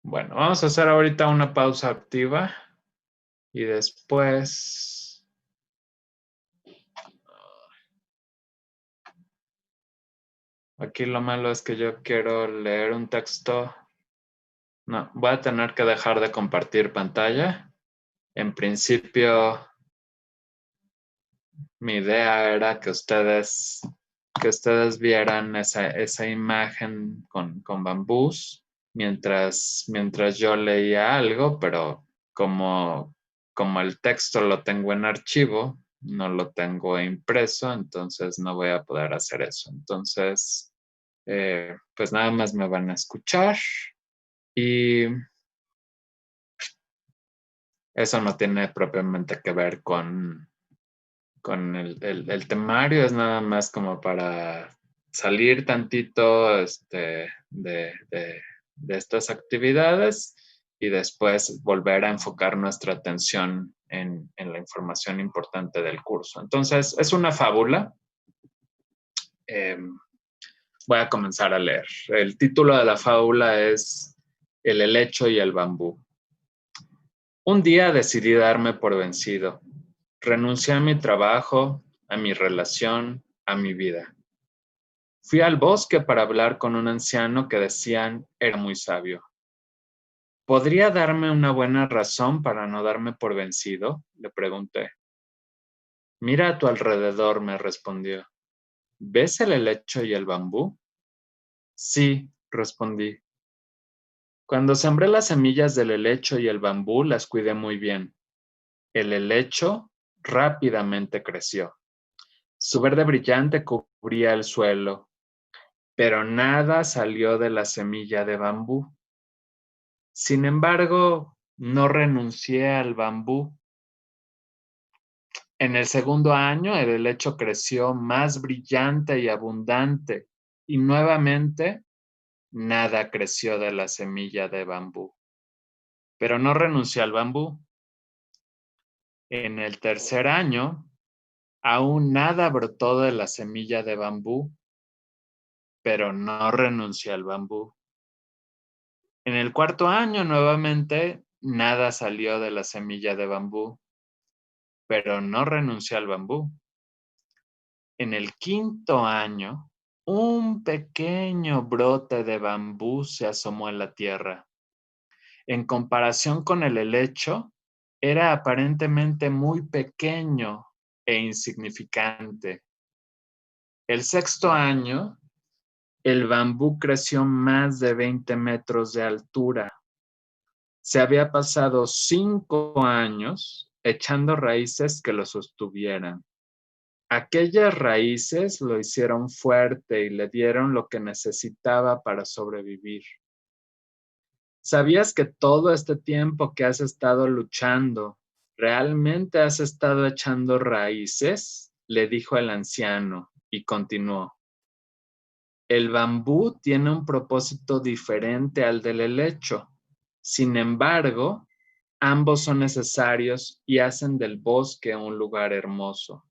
Bueno, vamos a hacer ahorita una pausa activa y después aquí lo malo es que yo quiero leer un texto. No, voy a tener que dejar de compartir pantalla. En principio, mi idea era que ustedes vieran esa imagen con bambús mientras yo leía algo, pero como el texto lo tengo en archivo, no lo tengo impreso, entonces no voy a poder hacer eso. Entonces, pues nada más me van a escuchar y eso no tiene propiamente que ver con el temario, es nada más como para salir tantito de estas actividades y después volver a enfocar nuestra atención en la información importante del curso. Entonces, es una fábula. Voy a comenzar a leer. El título de la fábula es El helecho y el bambú. Un día decidí darme por vencido. Renuncié a mi trabajo, a mi relación, a mi vida. Fui al bosque para hablar con un anciano que decían era muy sabio. ¿Podría darme una buena razón para no darme por vencido?, le pregunté. Mira a tu alrededor, me respondió. ¿Ves el helecho y el bambú? Sí, respondí. Cuando sembré las semillas del helecho y el bambú, las cuidé muy bien. El helecho rápidamente creció. Su verde brillante cubría el suelo, pero nada salió de la semilla de bambú. Sin embargo, no renuncié al bambú. En el segundo año, el helecho creció más brillante y abundante, y nuevamente nada creció de la semilla de bambú. Pero no renuncié al bambú. En el tercer año, aún nada brotó de la semilla de bambú, pero no renuncié al bambú. En el cuarto año, nuevamente, nada salió de la semilla de bambú, pero no renuncié al bambú. En el quinto año, un pequeño brote de bambú se asomó en la tierra. En comparación con el helecho, era aparentemente muy pequeño e insignificante. El sexto año, el bambú creció más de 20 metros de altura. Se había pasado 5 años echando raíces que lo sostuvieran. Aquellas raíces lo hicieron fuerte y le dieron lo que necesitaba para sobrevivir. ¿Sabías que todo este tiempo que has estado luchando, realmente has estado echando raíces? Le dijo el anciano y continuó. El bambú tiene un propósito diferente al del helecho. Sin embargo, ambos son necesarios y hacen del bosque un lugar hermoso.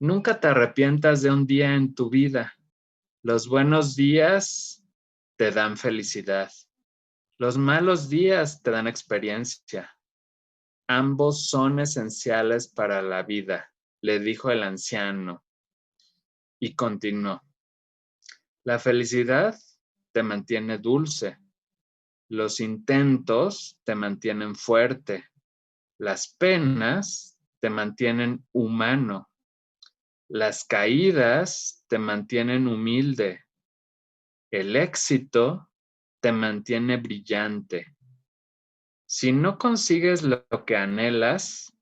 Nunca te arrepientas de un día en tu vida. Los buenos días te dan felicidad. Los malos días te dan experiencia. Ambos son esenciales para la vida, le dijo el anciano. Y continuó. La felicidad te mantiene dulce. Los intentos te mantienen fuerte. Las penas te mantienen humano. Las caídas te mantienen humilde. El éxito te mantiene brillante. Si no consigues lo que anhelas,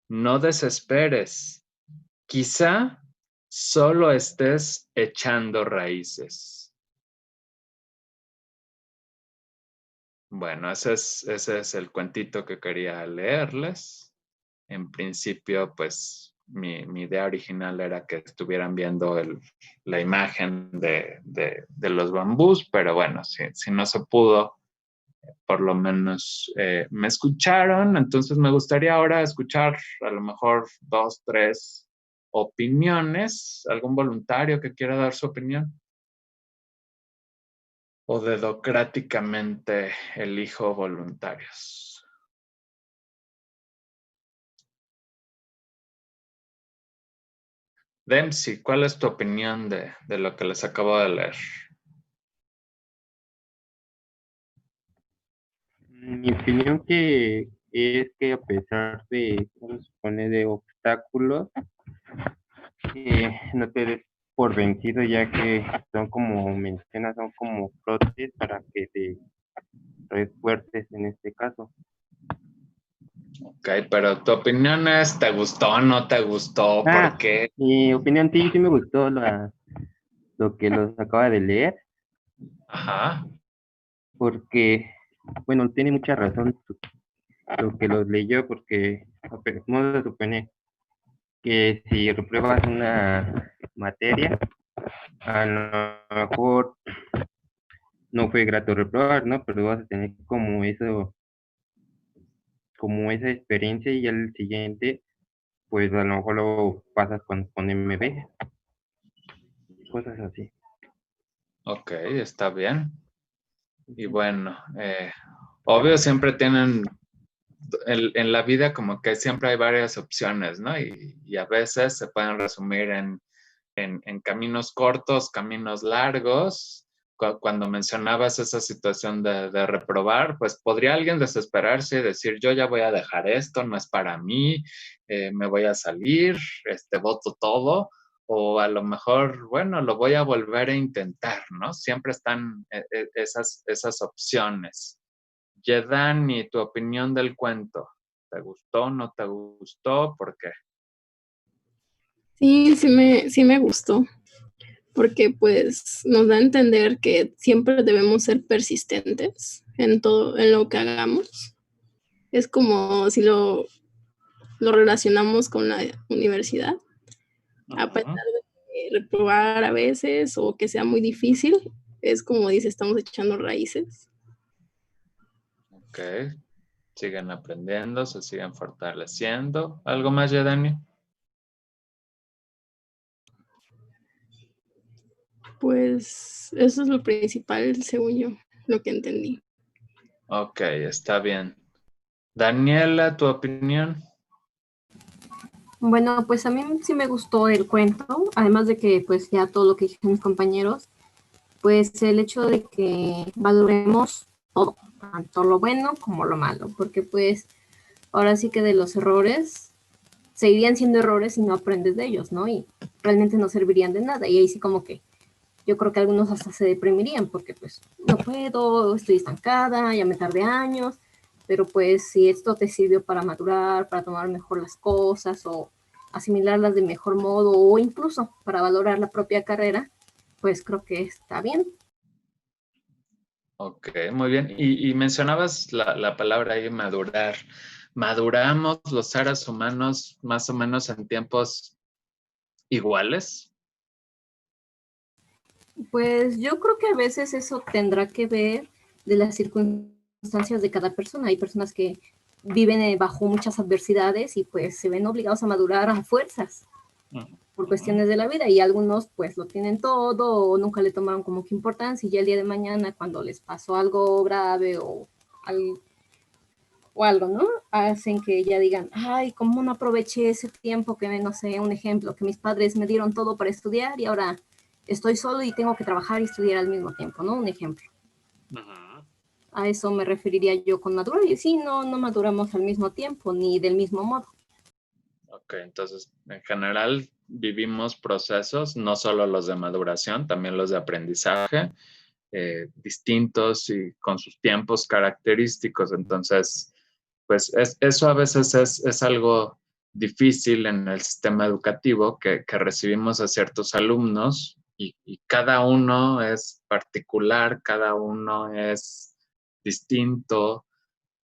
no desesperes. Quizá solo estés echando raíces. Bueno, ese es el cuentito que quería leerles. En principio, pues, mi idea original era que estuvieran viendo la imagen de los bambús, pero bueno, si no se pudo, por lo menos me escucharon. Entonces me gustaría ahora escuchar a lo mejor 2, 3 opiniones. ¿Algún voluntario que quiera dar su opinión? ¿O dedocráticamente elijo voluntarios? Dempsey, ¿cuál es tu opinión de lo que les acabo de leer? Mi opinión que es que a pesar de, ¿cómo se pone?, de obstáculos, no te des por vencido, ya que son, como mencionas, son como brotes para que te refuerces en este caso. Ok, pero tu opinión es, ¿te gustó o no te gustó? ¿Por qué? Mi opinión, sí me gustó lo que los acaba de leer. Ajá. Porque, bueno, tiene mucha razón lo que los leyó, porque vamos a suponer que si repruebas una materia, a lo mejor no fue grato reprobar, ¿no? Pero vas a tener como eso, como esa experiencia, y al siguiente, pues a lo mejor lo pasas con MB, cosas así. Ok, está bien. Y bueno, obvio siempre tienen, en la vida como que siempre hay varias opciones, ¿no? Y a veces se pueden resumir en caminos cortos, caminos largos. Cuando mencionabas esa situación de reprobar, pues podría alguien desesperarse y decir, yo ya voy a dejar esto, no es para mí, me voy a salir, voto todo, o a lo mejor, bueno, lo voy a volver a intentar, ¿no? Siempre están esas opciones. Yedani, tu opinión del cuento, ¿te gustó, no te gustó? ¿Por qué? Sí, sí me gustó, porque pues nos da a entender que siempre debemos ser persistentes en todo, en lo que hagamos. Es como si lo relacionamos con la universidad. A pesar de reprobar a veces o que sea muy difícil, es como dice, estamos echando raíces. Ok, siguen aprendiendo, se siguen fortaleciendo. ¿Algo más, Yedani? Pues eso es lo principal, según yo, lo que entendí. Ok, está bien. Daniela, ¿tu opinión? Bueno, pues a mí sí me gustó el cuento, además de que pues ya todo lo que dijeron mis compañeros, pues el hecho de que valoremos todo, tanto lo bueno como lo malo, porque pues ahora sí que de los errores seguirían siendo errores si no aprendes de ellos, ¿no? Y realmente no servirían de nada. Y ahí sí como que yo creo que algunos hasta se deprimirían porque pues no puedo, estoy estancada, ya me tardé años, pero pues si esto te sirvió para madurar, para tomar mejor las cosas o asimilarlas de mejor modo o incluso para valorar la propia carrera, pues creo que está bien. Ok, muy bien. Y mencionabas la palabra ahí, madurar. ¿Maduramos los seres humanos más o menos en tiempos iguales? Pues yo creo que a veces eso tendrá que ver de las circunstancias de cada persona. Hay personas que viven bajo muchas adversidades y pues se ven obligados a madurar a fuerzas por cuestiones de la vida, y algunos pues lo tienen todo o nunca le tomaron como que importancia, y ya el día de mañana cuando les pasó algo grave o algo, ¿no? Hacen que ya digan, ay, ¿cómo no aproveché ese tiempo que, no sé, un ejemplo, que mis padres me dieron todo para estudiar y ahora estoy solo y tengo que trabajar y estudiar al mismo tiempo, ¿no? Un ejemplo. A eso me referiría yo con madurar. Y sí, no maduramos al mismo tiempo ni del mismo modo. Ok, entonces en general vivimos procesos, no solo los de maduración, también los de aprendizaje. distintos y con sus tiempos característicos. Entonces, pues eso a veces es algo difícil en el sistema educativo, que recibimos a ciertos alumnos y cada uno es particular, cada uno es distinto,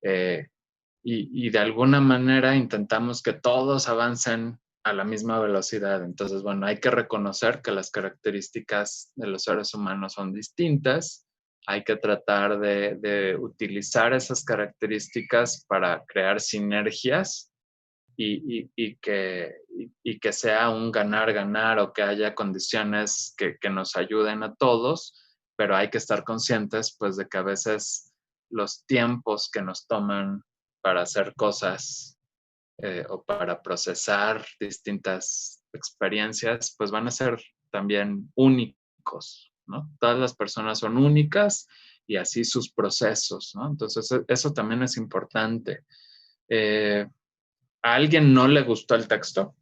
y de alguna manera intentamos que todos avancen a la misma velocidad. Entonces, bueno, hay que reconocer que las características de los seres humanos son distintas. Hay que tratar de utilizar esas características para crear sinergias y que sea un ganar-ganar, o que haya condiciones que nos ayuden a todos, pero hay que estar conscientes pues de que a veces los tiempos que nos toman para hacer cosas o para procesar distintas experiencias, pues van a ser también únicos, ¿no? Todas las personas son únicas y así sus procesos, ¿no? Entonces eso también es importante. ¿A alguien no le gustó el texto?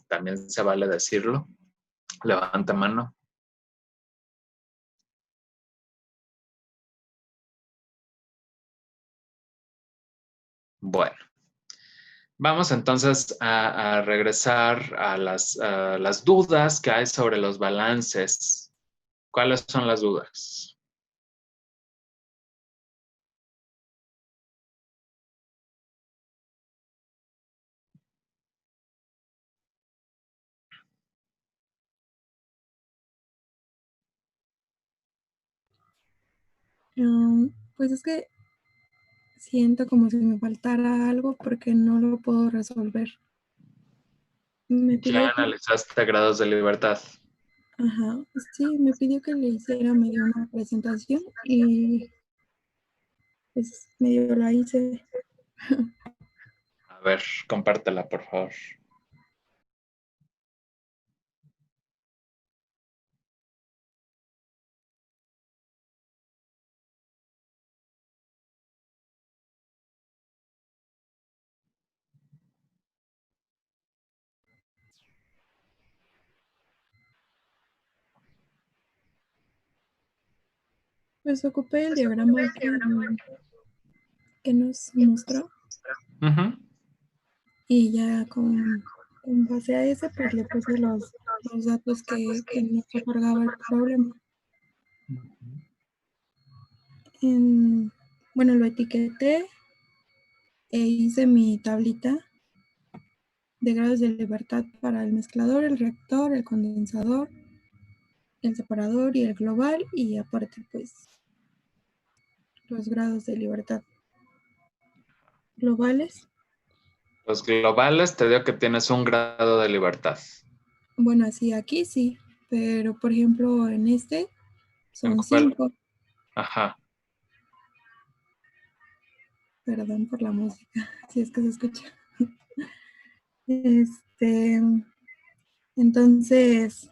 También se vale decirlo. Levanta mano. Bueno, vamos entonces a regresar a las dudas que hay sobre los balances. ¿Cuáles son las dudas? Pues es que siento como si me faltara algo porque no lo puedo resolver. Me Ya pidió que, analizaste grados de libertad. ajá, sí, me pidió que le hiciera medio una presentación y pues medio la hice. A ver, compártela, por favor. Pues ocupé el diagrama que nos mostró y ya con base a ese pues le puse los datos que nos otorgaba el problema. Bueno, lo etiqueté e hice mi tablita de grados de libertad para el mezclador, el reactor, el condensador, el separador y el global, y aparte pues los grados de libertad globales. Los globales te digo que tienes un grado de libertad. Bueno, así aquí sí, pero por ejemplo en este son 5. Ajá. Perdón por la música, si es que se escucha. Entonces,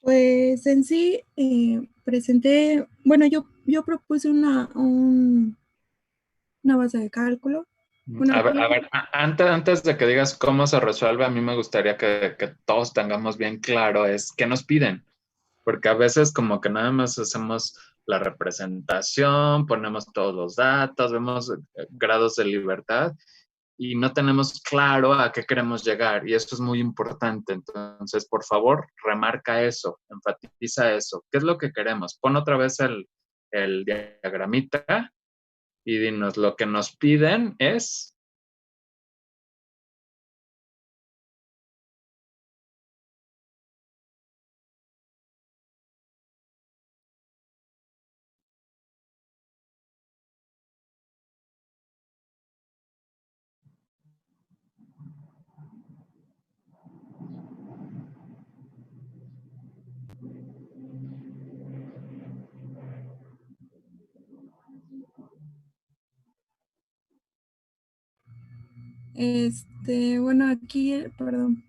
pues en sí presenté, bueno, yo propuse una base de cálculo. Bueno, A ver, antes de que digas cómo se resuelve, a mí me gustaría que todos tengamos bien claro es qué nos piden, porque a veces como que nada más hacemos la representación, ponemos todos los datos, vemos grados de libertad y no tenemos claro a qué queremos llegar, y eso es muy importante. Entonces, por favor, remarca eso, enfatiza eso. ¿Qué es lo que queremos? Pon otra vez el diagramita y dinos, lo que nos piden es... bueno, aquí, perdón,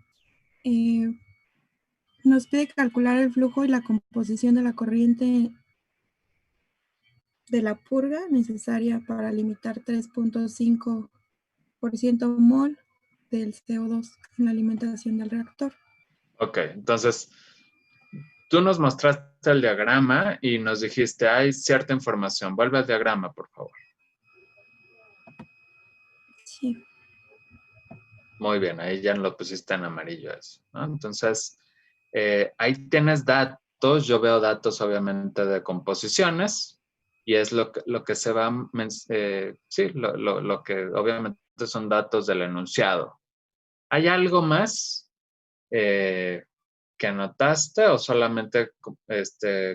nos pide calcular el flujo y la composición de la corriente de la purga necesaria para limitar 3.5% mol del CO2 en la alimentación del reactor. Ok, entonces tú nos mostraste el diagrama y nos dijiste, hay cierta información. Vuelve al diagrama, por favor. Sí. Muy bien, ahí ya lo pusiste en amarillo eso, ¿no? Entonces, ahí tienes datos. Yo veo datos obviamente de composiciones y es lo que se va, sí, lo que obviamente son datos del enunciado. ¿Hay algo más que anotaste o solamente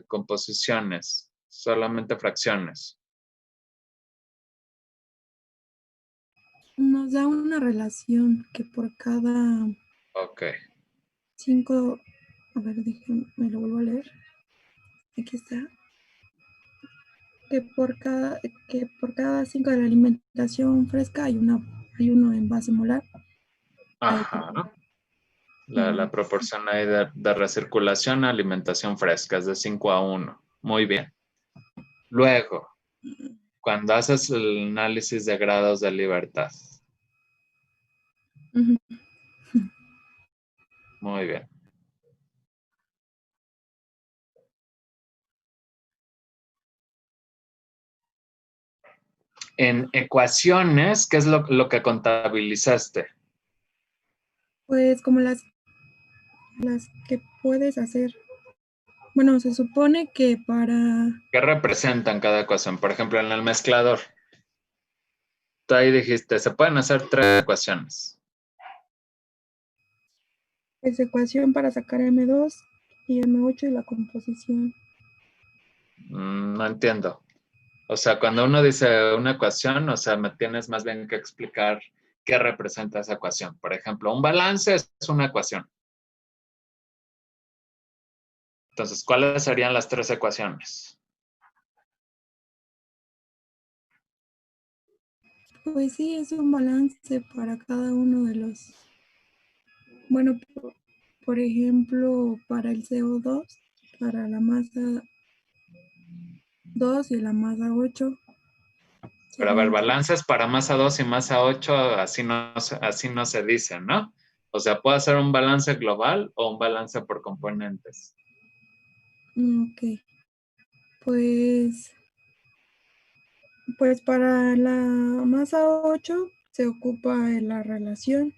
composiciones, solamente fracciones? Nos da una relación que por cada Ok. 5, a ver, déjenme, me lo vuelvo a leer. Aquí está. Que por cada 5 de la alimentación fresca hay uno en base molar. Ajá. La proporción ahí de recirculación a alimentación fresca es de 5 a 1. Muy bien. Luego, cuando haces el análisis de grados de libertad. Ujú. Muy bien. En ecuaciones, ¿qué es lo que contabilizaste? Pues como las que puedes hacer. Bueno, se supone que para ¿Qué representan cada ecuación? Por ejemplo, en el mezclador. Tú ahí dijiste, se pueden hacer 3 ecuaciones. esa ecuación para sacar M2 y M8 y la composición. No entiendo. O sea, cuando uno dice una ecuación, o sea, me tienes más bien que explicar qué representa esa ecuación. Por ejemplo, un balance es una ecuación. Entonces, ¿cuáles serían las 3 ecuaciones? Pues sí, es un balance para cada uno de los. Bueno, por ejemplo, para el CO2, para la masa 2 y la masa 8. Pero a ver, balances para masa 2 y masa 8, así no se dice, ¿no? O sea, puede ser un balance global o un balance por componentes. Ok. Pues para la masa 8 se ocupa la relación.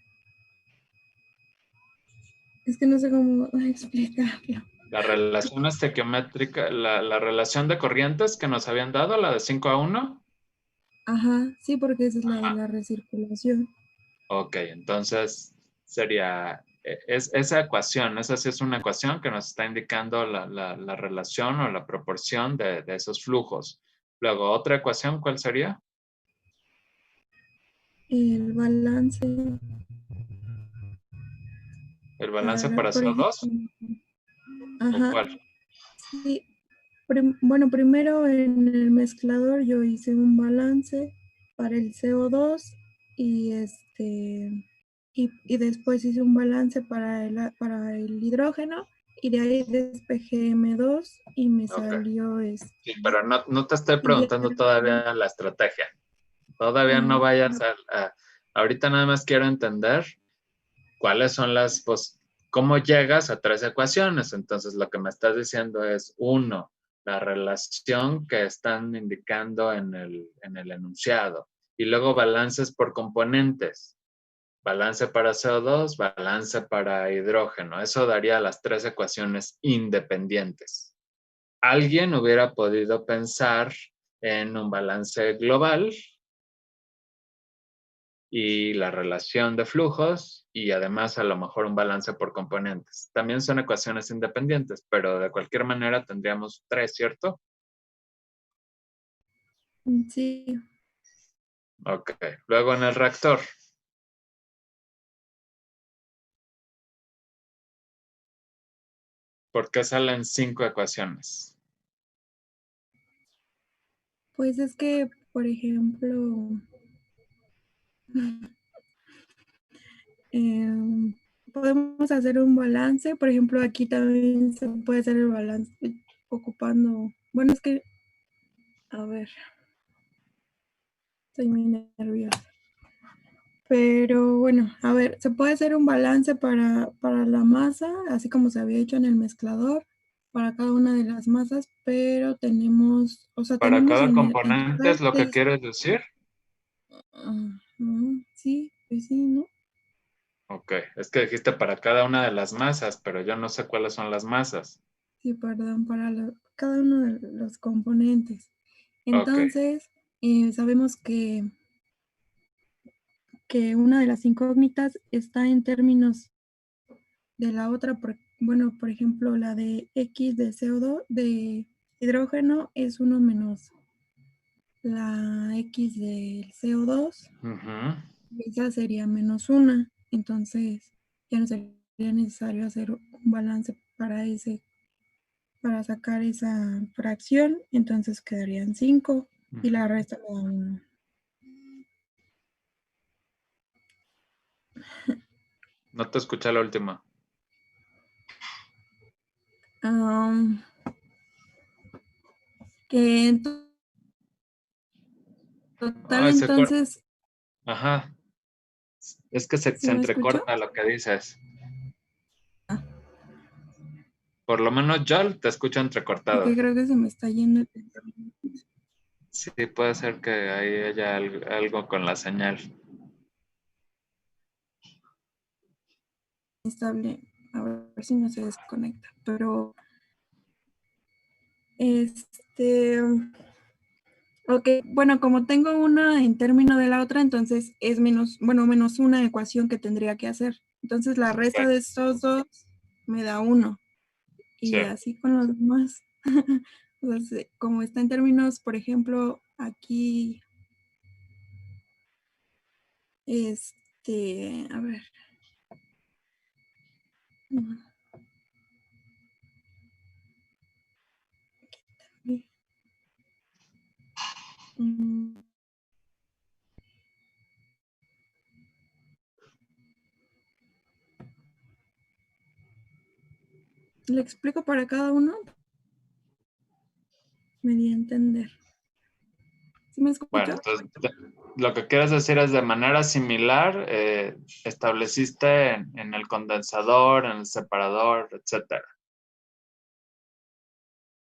Es que no sé cómo explicarlo. La relación estequiométrica, la relación de corrientes que nos habían dado, la de 5 a 1. Ajá, sí, porque esa es la de la recirculación. Ok, entonces sería, esa ecuación, esa sí es una ecuación que nos está indicando la relación o la proporción de esos flujos. Luego, otra ecuación, ¿cuál sería? El balance. ¿El balance para por CO2? ejemplo, ¿O ajá, cuál? sí. Bueno, primero en el mezclador yo hice un balance para el CO2 y y después hice un balance para el hidrógeno y de ahí despejé M2 y me Ok. salió Sí, pero no te estoy y ya. preguntando todavía la estrategia. Todavía no vayas ahorita nada más quiero entender cuáles son cómo llegas a 3 ecuaciones. Entonces, lo que me estás diciendo es, 1, la relación que están indicando en el enunciado. Y luego balances por componentes. Balance para CO2, balance para hidrógeno. Eso daría las 3 ecuaciones independientes. Alguien hubiera podido pensar en un balance global y la relación de flujos y además a lo mejor un balance por componentes. También son ecuaciones independientes, pero de cualquier manera tendríamos 3, ¿cierto? Sí. Ok. Luego en el reactor. ¿Por qué salen 5 ecuaciones? Pues es que, por ejemplo, podemos hacer un balance. Por ejemplo, aquí también se puede hacer el balance ocupando. Bueno, es que, a ver, estoy muy nerviosa. Pero bueno, a ver, se puede hacer un balance para la masa, así como se había hecho en el mezclador, para cada una de las masas, pero tenemos, o sea, Para tenemos cada en componente total es lo que quieres decir. sí, pues sí, ¿no? Ok, es que dijiste para cada una de las masas, pero yo no sé cuáles son las masas. Sí, perdón, para cada uno de los componentes. Ok, Entonces, sabemos que una de las incógnitas está en términos de la otra, bueno, por ejemplo, la de X de CO2, de hidrógeno, es 1 menos la X del CO2, ujú. esa sería menos 1, entonces ya no sería necesario hacer un balance para sacar esa fracción, entonces quedarían 5 y la resta me da 1. No te escuché la última. Que en total Ay, entonces, ajá, es que ¿sí se me escuchó? entrecorta lo que dices. Por lo menos yo te escucho entrecortado. Porque creo que se me está yendo el internet. Sí, puede ser que ahí haya algo con la señal. Estable, a ver si no se desconecta, pero ok, bueno, como tengo una en término de la otra, entonces es menos una ecuación que tendría que hacer. Entonces la resta de estos dos me da 1 Sí. y así con los demás. Entonces, como está en términos, por ejemplo, aquí, a ver. ¿Le explico para cada uno? Me di a entender. ¿Sí me escucha? Bueno, entonces lo que quieres decir es de manera similar, estableciste en el condensador, en el separador, etcétera.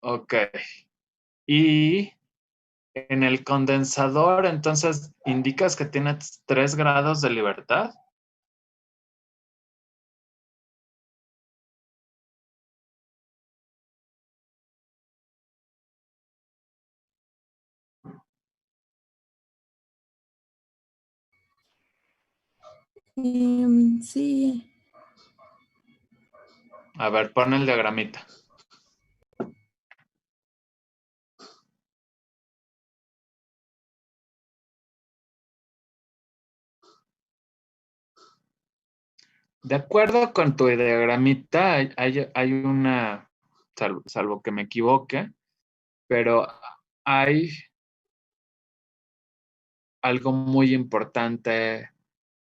Ok. Y en el condensador, entonces, ¿indicas que tiene 3 grados de libertad? Sí. A ver, pon el diagramita. De acuerdo con tu diagramita, hay una, salvo que me equivoque, pero hay algo muy importante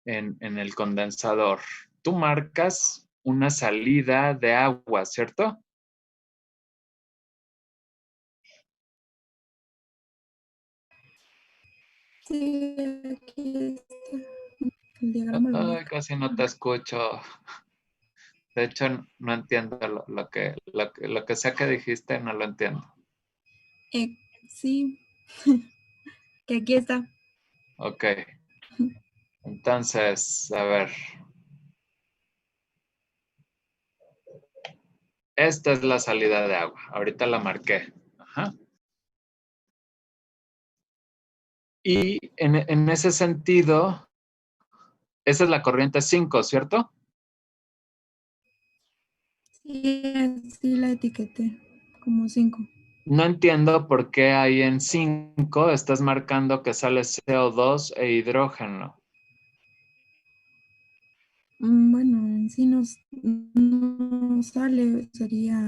en el condensador. Tú marcas una salida de agua, ¿cierto? Sí, aquí está. El diagrama lo Ay, marca. casi no te escucho. De hecho, no entiendo lo que sea que dijiste, no lo entiendo. Sí, que aquí está. Ok. Entonces, a ver. Esta es la salida de agua. Ahorita la marqué. Ajá. Y en ese sentido, esa es la corriente 5, ¿cierto? Sí, la etiqueté como 5. No entiendo por qué ahí en 5 estás marcando que sale CO2 e hidrógeno. Bueno, en sí no sale, sería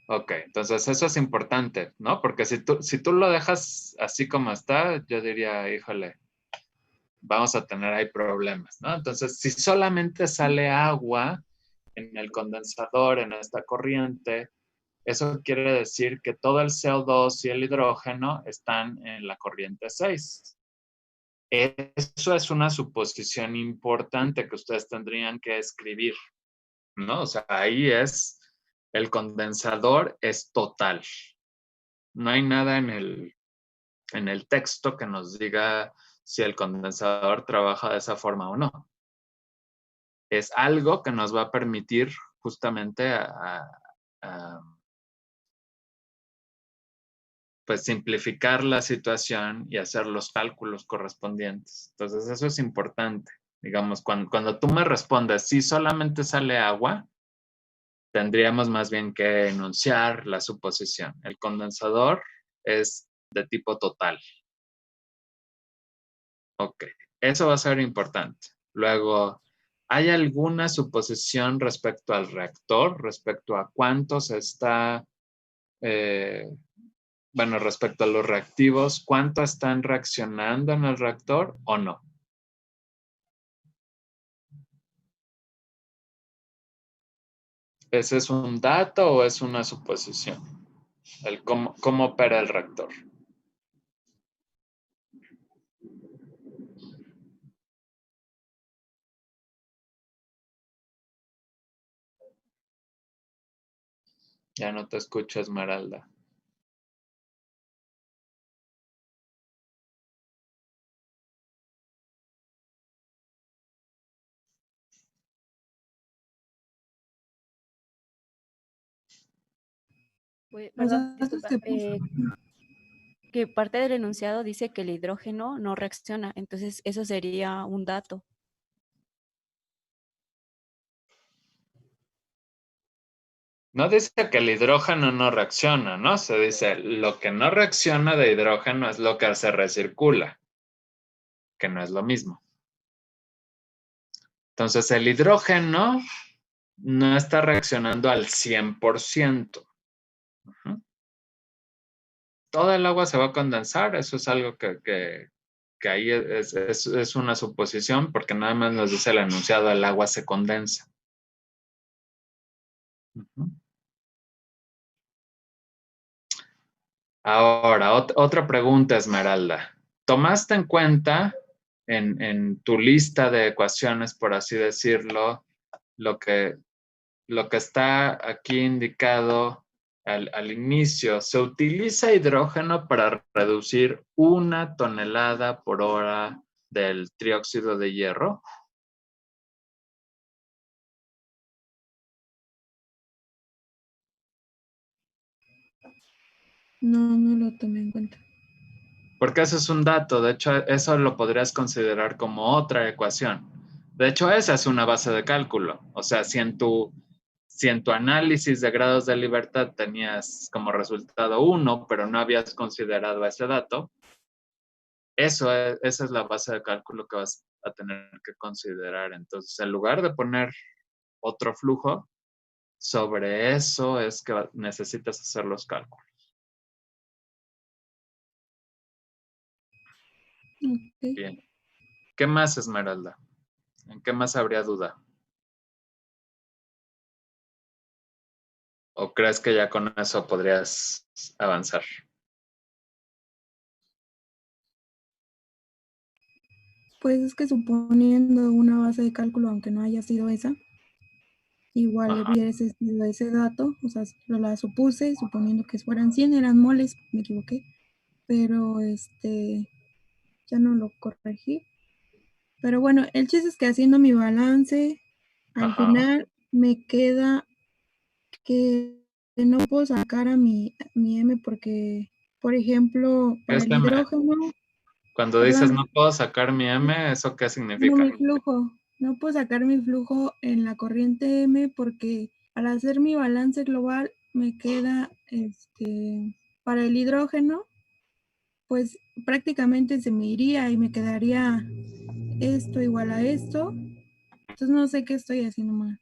Ok, entonces eso es importante, ¿no? Porque si tú lo dejas así como está, yo diría, híjole, vamos a tener ahí problemas, ¿no? Entonces, si solamente sale agua en el condensador, en esta corriente, eso quiere decir que todo el CO2 y el hidrógeno están en la corriente 6. Eso es una suposición importante que ustedes tendrían que escribir, ¿no? O sea, ahí es, el condensador es total. No hay nada en el texto que nos diga si el condensador trabaja de esa forma o no. Es algo que nos va a permitir justamente pues simplificar la situación y hacer los cálculos correspondientes. Entonces, eso es importante. Digamos, cuando tú me respondes, si solamente sale agua, tendríamos más bien que enunciar la suposición. El condensador es de tipo total. Ok, eso va a ser importante. Luego, ¿hay alguna suposición respecto al reactor, respecto a cuánto se está, bueno, respecto a los reactivos, cuánto están reaccionando en el reactor o no? ¿Ese es un dato o es una suposición? ¿Cómo opera el reactor? Ya no te escucho, Esmeralda. Pues, Los perdón, datos disculpa. que puso. Que parte del enunciado dice que el hidrógeno no reacciona, entonces eso sería un dato. No dice que el hidrógeno no reacciona, ¿no? Se dice lo que no reacciona de hidrógeno es lo que se recircula, que no es lo mismo. Entonces, el hidrógeno no está reaccionando al 100%. Toda el agua se va a condensar, eso es algo que ahí es una suposición, porque nada más nos dice el enunciado, el agua se condensa. Ahora, otra pregunta, Esmeralda. ¿Tomaste en cuenta en tu lista de ecuaciones, por así decirlo, lo que está aquí indicado al inicio? Se utiliza hidrógeno para reducir 1 tonelada por hora del trióxido de hierro. No, no lo tomé en cuenta. Porque eso es un dato. De hecho, eso lo podrías considerar como otra ecuación. De hecho, esa es una base de cálculo. O sea, si en tu análisis de grados de libertad tenías como resultado 1, pero no habías considerado ese dato, esa es la base de cálculo que vas a tener que considerar. Entonces, en lugar de poner otro flujo, sobre eso es que necesitas hacer los cálculos. Okay. Bien. ¿Qué más, Esmeralda? ¿En qué más habría duda? ¿O crees que ya con eso podrías avanzar? Pues es que suponiendo una base de cálculo, aunque no haya sido esa, igual hubiese sido ese dato, o sea, la supuse, suponiendo que fueran 100, eran moles, me equivoqué, pero ya no lo corregí. Pero bueno, el chiste es que haciendo mi balance, al final me queda que no puedo sacar a mi M porque, por ejemplo, para el hidrógeno... Cuando dices no puedo sacar mi M, ¿eso qué significa? No, mi flujo. No puedo sacar mi flujo en la corriente M porque al hacer mi balance global me queda, para el hidrógeno, pues prácticamente se me iría y me quedaría esto igual a esto. Entonces no sé qué estoy haciendo mal.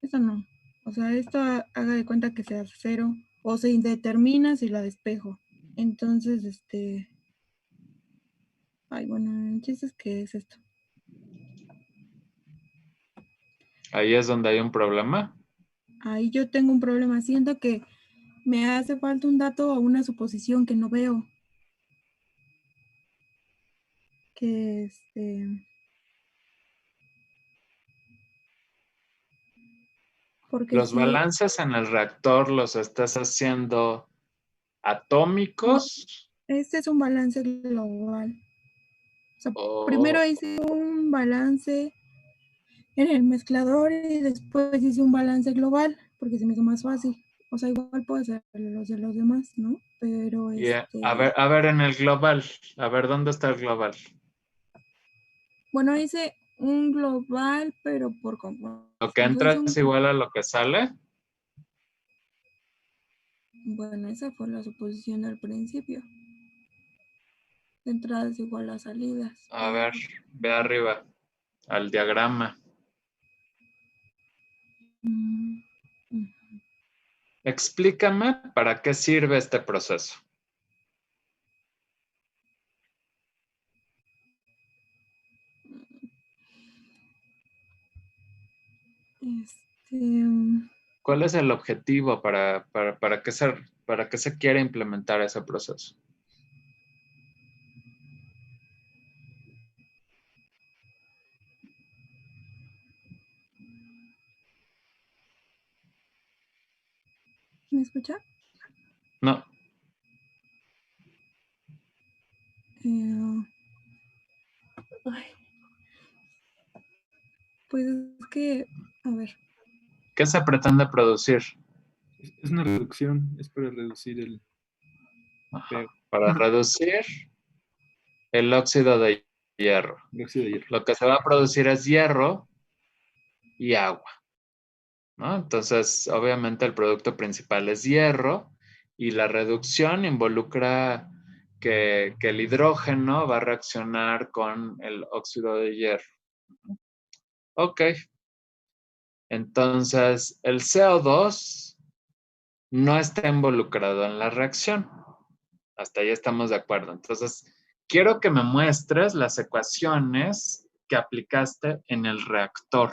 Eso no. O sea, esto haga de cuenta que sea cero o se indetermina si la despejo. Entonces, ay, bueno, el chiste es que es esto. Ahí es donde hay un problema. Ahí yo tengo un problema. Siento que me hace falta un dato o una suposición que no veo. que porque Los si balances en el reactor los estás haciendo atómicos. este es un balance global. O sea, o primero hice un balance en el mezclador y después hice un balance global porque se me hizo más fácil. O sea, igual puedo hacer los de los demás, ¿no? Pero a ver en el global. A ver, ¿dónde está el global? bueno, hice un global, pero por compuesto. ¿Lo que entra es igual a lo que sale? Bueno, esa fue la suposición al principio. De entrada es igual a salidas. A ver, ve arriba, al diagrama. Explícame para qué sirve este proceso. ¿Cuál es el objetivo para qué se quiere implementar ese proceso? ¿Me escucha? No. Pues es que, a ver. ¿Qué se pretende producir? Es una reducción, es para reducir el... Para reducir el óxido de hierro. Lo que se va a producir es hierro y agua, ¿no? Entonces, obviamente el producto principal es hierro y la reducción involucra que el hidrógeno va a reaccionar con el óxido de hierro. Ok. Entonces, el CO2 no está involucrado en la reacción. Hasta ahí estamos de acuerdo. Entonces, quiero que me muestres las ecuaciones que aplicaste en el reactor.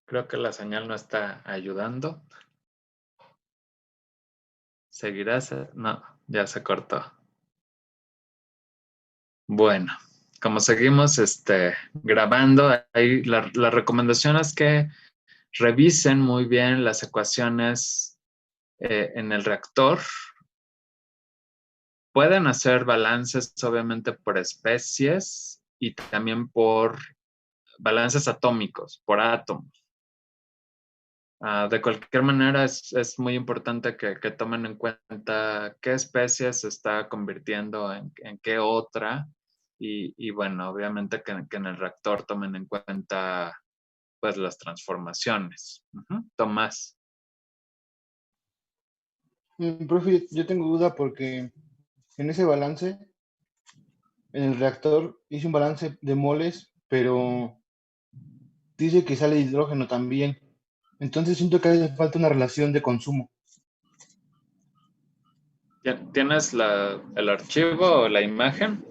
Creo que la señal no está ayudando. ¿Seguirás? No, ya se cortó. Bueno, como seguimos grabando, ahí la recomendación es que revisen muy bien las ecuaciones en el reactor. Pueden hacer balances, obviamente, por especies y también por balances atómicos, por átomos. De cualquier manera, es muy importante que tomen en cuenta qué especie se está convirtiendo en qué otra. Y bueno, obviamente que en el reactor tomen en cuenta pues las transformaciones. Tomás. Profe, yo tengo duda porque en ese balance, en el reactor, hice un balance de moles, pero dice que sale hidrógeno también. Entonces siento que hace falta una relación de consumo. ¿Tienes el archivo o la imagen?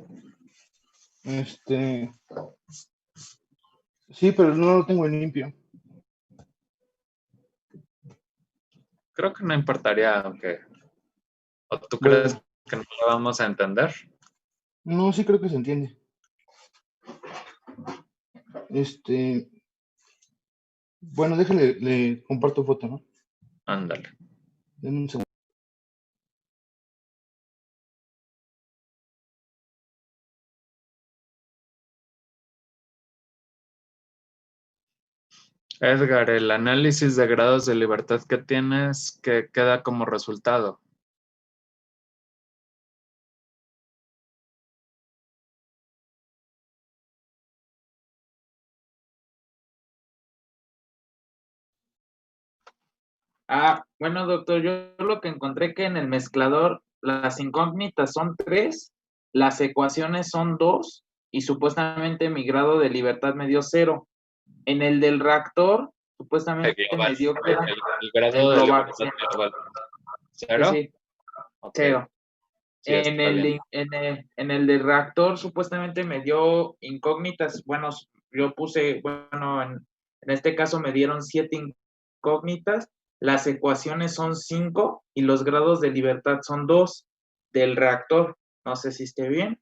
Sí, pero no lo tengo en limpio. Creo que no importaría, aunque... ¿O tú crees que no lo vamos a entender? No, sí creo que se entiende. Bueno, déjale, le comparto foto, ¿no? Ándale. Denme un segundo. Edgar, el análisis de grados de libertad que tienes, que queda como resultado. Bueno, doctor, yo lo que encontré que en el mezclador las incógnitas son 3, las ecuaciones son 2 y supuestamente mi grado de libertad me dio 0. En el del reactor, supuestamente me dio que era el grado el de global. libertad global. Sí, ¿Cero? sí, Ok. 0. Sí, está bien. En el del reactor supuestamente me dio incógnitas. Bueno, yo puse, bueno, en este caso me dieron 7 incógnitas. Las ecuaciones son 5 y los grados de libertad son 2 del reactor. No sé si esté bien.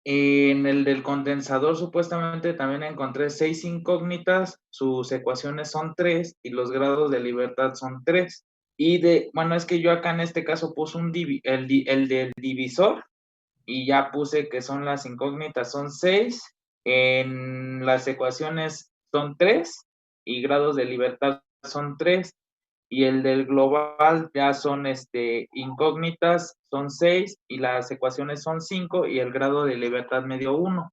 En el del condensador supuestamente también encontré 6 incógnitas, sus ecuaciones son 3 y los grados de libertad son 3. Bueno, es que yo acá en este caso puse el del divisor y ya puse que son las incógnitas son 6, en las ecuaciones son 3 y grados de libertad son 3. Y el del global ya son incógnitas, son 6 y las ecuaciones son 5 y el grado de libertad me dio 1.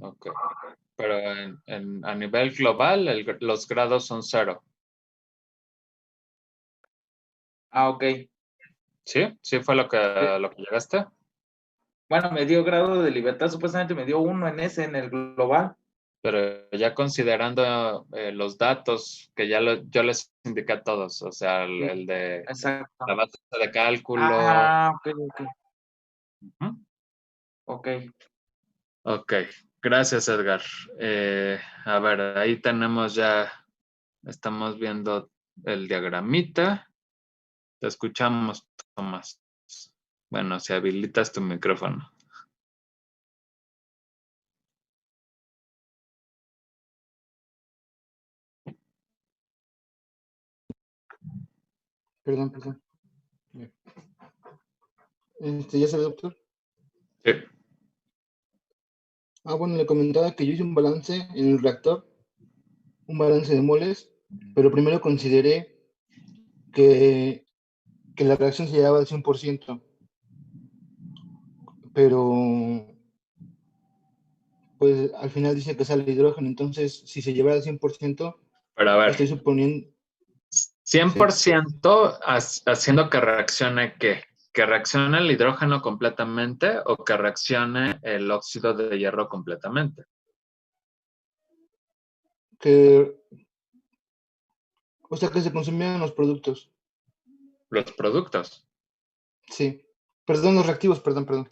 Ok. Pero a nivel global los grados son 0. Ok. ¿Sí? ¿Sí fue lo que llegaste? Bueno, me dio grado de libertad, supuestamente me dio 1 en el global. Pero ya considerando los datos que yo les indiqué a todos, o sea, el de Exacto. la base de cálculo. Ok. Ok. Ok, gracias Edgar. A ver, ahí estamos viendo el diagramita. Te escuchamos, Tomás. Bueno, si habilitas tu micrófono. Perdón. ¿Ya sabe, doctor? Sí. Bueno, le comentaba que yo hice un balance en el reactor, un balance de moles, pero primero consideré que la reacción se llevaba al 100%, pero pues al final dice que sale hidrógeno, entonces si se lleva al 100%, pero a ver, estoy suponiendo... 100% haciendo que reaccione ¿qué? ¿Que reaccione el hidrógeno completamente o que reaccione el óxido de hierro completamente? O sea, que se consumían los productos. ¿Los productos? Sí. Perdón, los reactivos,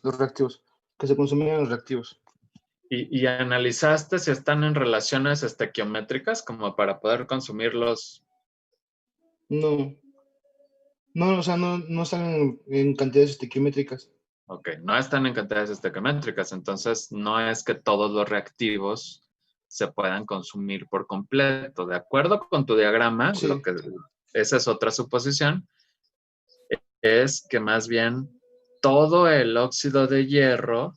los reactivos. Que se consumían los reactivos. ¿Y analizaste si están en relaciones estequiométricas como para poder consumirlos? No, o sea, no están en cantidades estequiométricas. Ok, no están en cantidades estequiométricas, entonces no es que todos los reactivos se puedan consumir por completo. De acuerdo con tu diagrama, Sí. Esa es otra suposición, es que más bien todo el óxido de hierro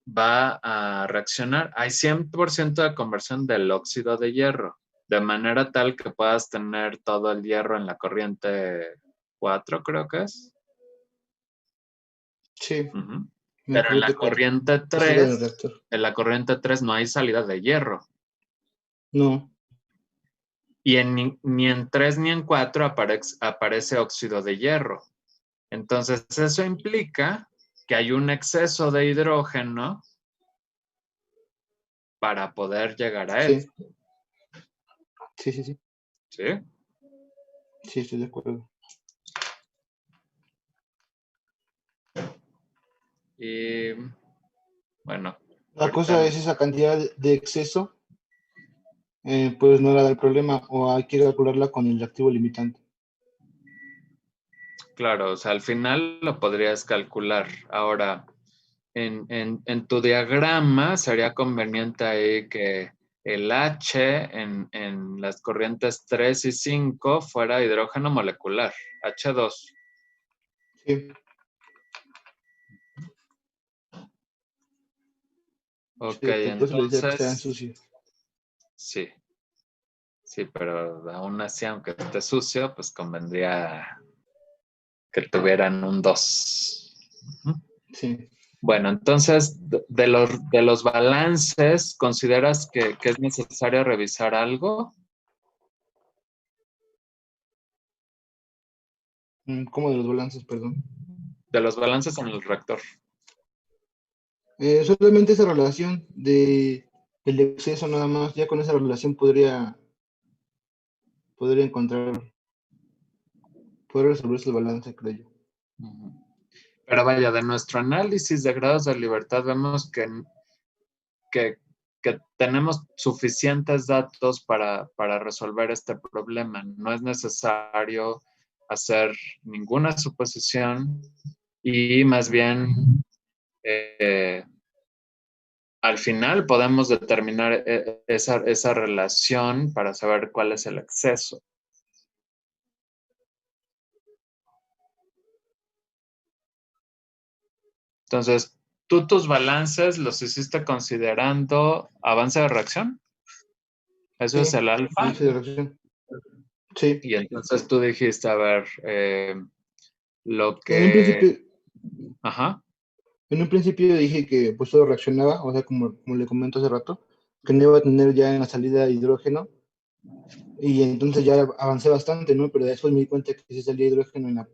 va a reaccionar. Hay 100% de conversión del óxido de hierro, de manera tal que puedas tener todo el hierro en la corriente 4, creo que es. Sí. Pero en la corriente 3, no hay salida de hierro. No. Y ni en 3 ni en 4 aparece óxido de hierro. Entonces, eso implica que hay un exceso de hidrógeno para poder llegar a él. Sí. ¿Sí? Sí, estoy de acuerdo. Y bueno. La cosa es esa cantidad de exceso, pues no era el problema, o hay que calcularla con el reactivo limitante. Claro, o sea, al final lo podrías calcular. Ahora, en tu diagrama sería conveniente ahí que el H en las corrientes 3 y 5 fuera hidrógeno molecular, H2. Sí. Ok, Sí, entonces... Sí, pero aún así, aunque esté sucio, pues convendría que tuvieran un 2. Sí. Bueno, entonces, de los balances, ¿consideras que es necesario revisar algo? ¿Cómo de los balances, perdón? De los balances en el reactor. Solamente esa relación del exceso nada más, ya con esa relación podría resolverse el balance, creo yo. Pero vaya, de nuestro análisis de grados de libertad vemos que tenemos suficientes datos para resolver este problema. No es necesario hacer ninguna suposición y más bien al final podemos determinar esa relación para saber cuál es el exceso. Entonces, ¿tú tus balances los hiciste considerando avance de reacción? ¿Eso Sí, es el alfa? avance de reacción. Sí. Y entonces tú dijiste, a ver, lo que... En un principio, Ajá. En un principio dije que pues todo reaccionaba, o sea, como le comento hace rato, que no iba a tener ya en la salida hidrógeno, y entonces ya avancé bastante, ¿no? Pero después me di cuenta que sí salía hidrógeno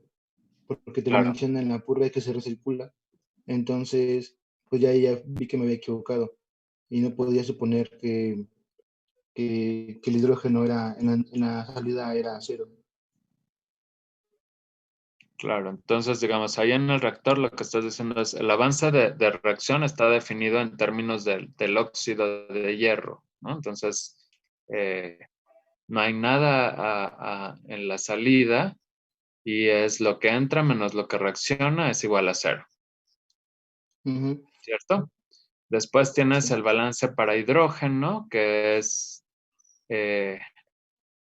porque te lo Claro. menciona en la purga que se recircula. Entonces, pues ya vi que me había equivocado y no podía suponer que el hidrógeno era en la salida era cero. Claro, entonces digamos, ahí en el reactor lo que estás diciendo es el avance de reacción está definido en términos del óxido de hierro, ¿no? Entonces, no hay nada en la salida y es lo que entra menos lo que reacciona es igual a cero, ¿cierto? Después tienes el balance para hidrógeno, que es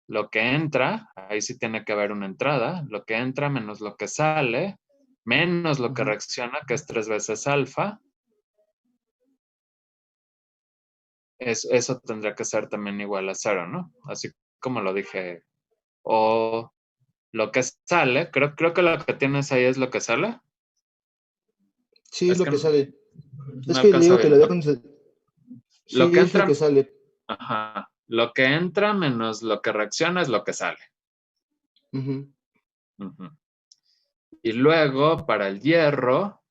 lo que entra, ahí sí tiene que haber una entrada, lo que entra menos lo que sale, menos lo que reacciona, que es 3 veces alfa. Eso tendría que ser también igual a 0, ¿no? Así como lo dije. O lo que sale, creo que lo que tienes ahí es lo que sale. Sí, es lo que sale. No Es que le alcanzo a digo que ver. lo dejo en... Sí, Lo que es lo entra, que sale. ajá, lo que entra menos lo que reacciona es lo que sale. Ujú. Ujú. Y luego, para el hierro,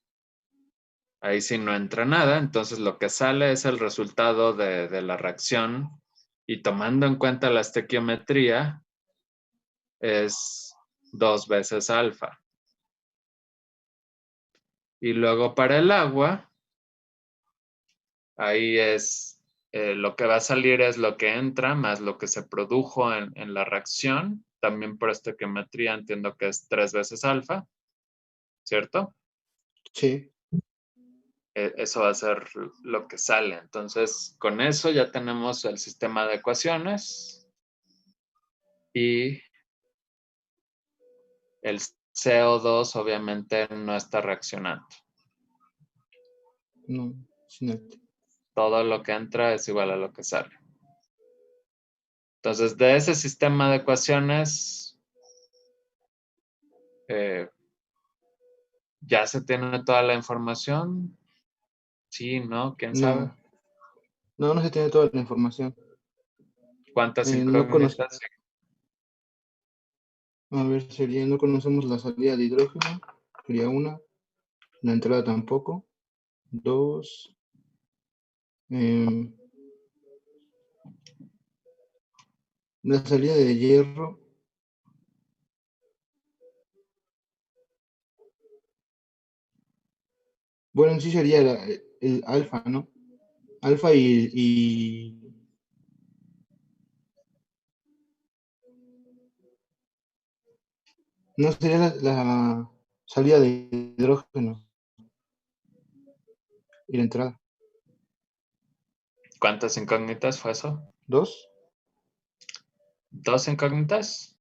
ahí sí no entra nada, entonces lo que sale es el resultado de la reacción y tomando en cuenta la estequiometría es 2 veces alfa. Y luego para el agua, ahí es lo que va a salir es lo que entra más lo que se produjo en la reacción. También por estequiometría entiendo que es 3 veces alfa, ¿cierto? Sí. Eso va a ser lo que sale. Entonces, con eso ya tenemos el sistema de ecuaciones y el CO2 obviamente no está reaccionando. No, sin Todo lo que entra es igual a lo que sale. Entonces, de ese sistema de ecuaciones, ¿ya se tiene toda la información? Sí, ¿no? ¿Quién sabe? No se tiene toda la información. ¿Cuántas No incógnitas? A ver, no conocemos la salida de hidrógeno, sería una. La entrada tampoco. 2. La salida de hierro. Bueno, en sí sería el alfa, ¿no? Alfa y no sería la salida de hidrógeno y la entrada. ¿Cuántas incógnitas fue eso? 2. ¿2 incógnitas?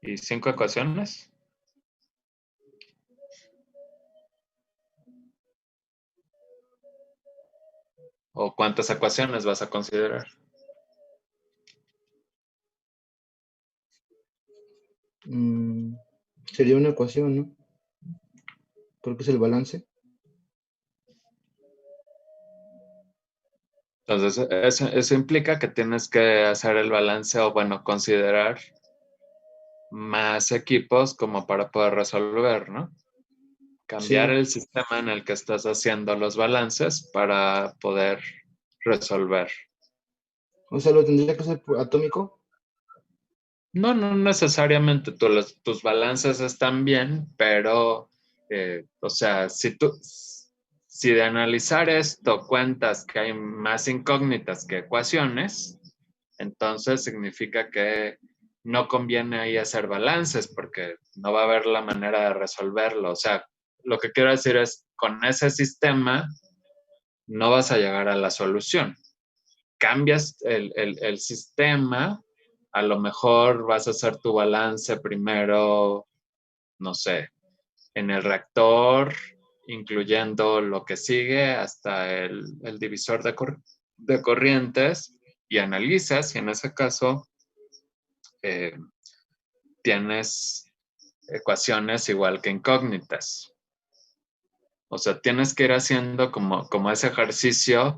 ¿Y 5 ecuaciones? ¿O cuántas ecuaciones vas a considerar? Sería una ecuación, ¿no? Porque es el balance. Entonces, eso implica que tienes que hacer el balance o, bueno, considerar más equipos como para poder resolver, ¿no? Cambiar Sí. el sistema en el que estás haciendo los balances para poder resolver. O sea, ¿lo tendría que hacer atómico? No, no necesariamente tus balances están bien, pero, o sea, si de analizar esto cuentas que hay más incógnitas que ecuaciones, entonces significa que no conviene ahí hacer balances porque no va a haber la manera de resolverlo. O sea, lo que quiero decir es, con ese sistema no vas a llegar a la solución. Cambias el sistema, a lo mejor vas a hacer tu balance primero, no sé, en el reactor, incluyendo lo que sigue hasta el divisor de corrientes, y analizas, y en ese caso tienes ecuaciones igual que incógnitas. O sea, tienes que ir haciendo como ese ejercicio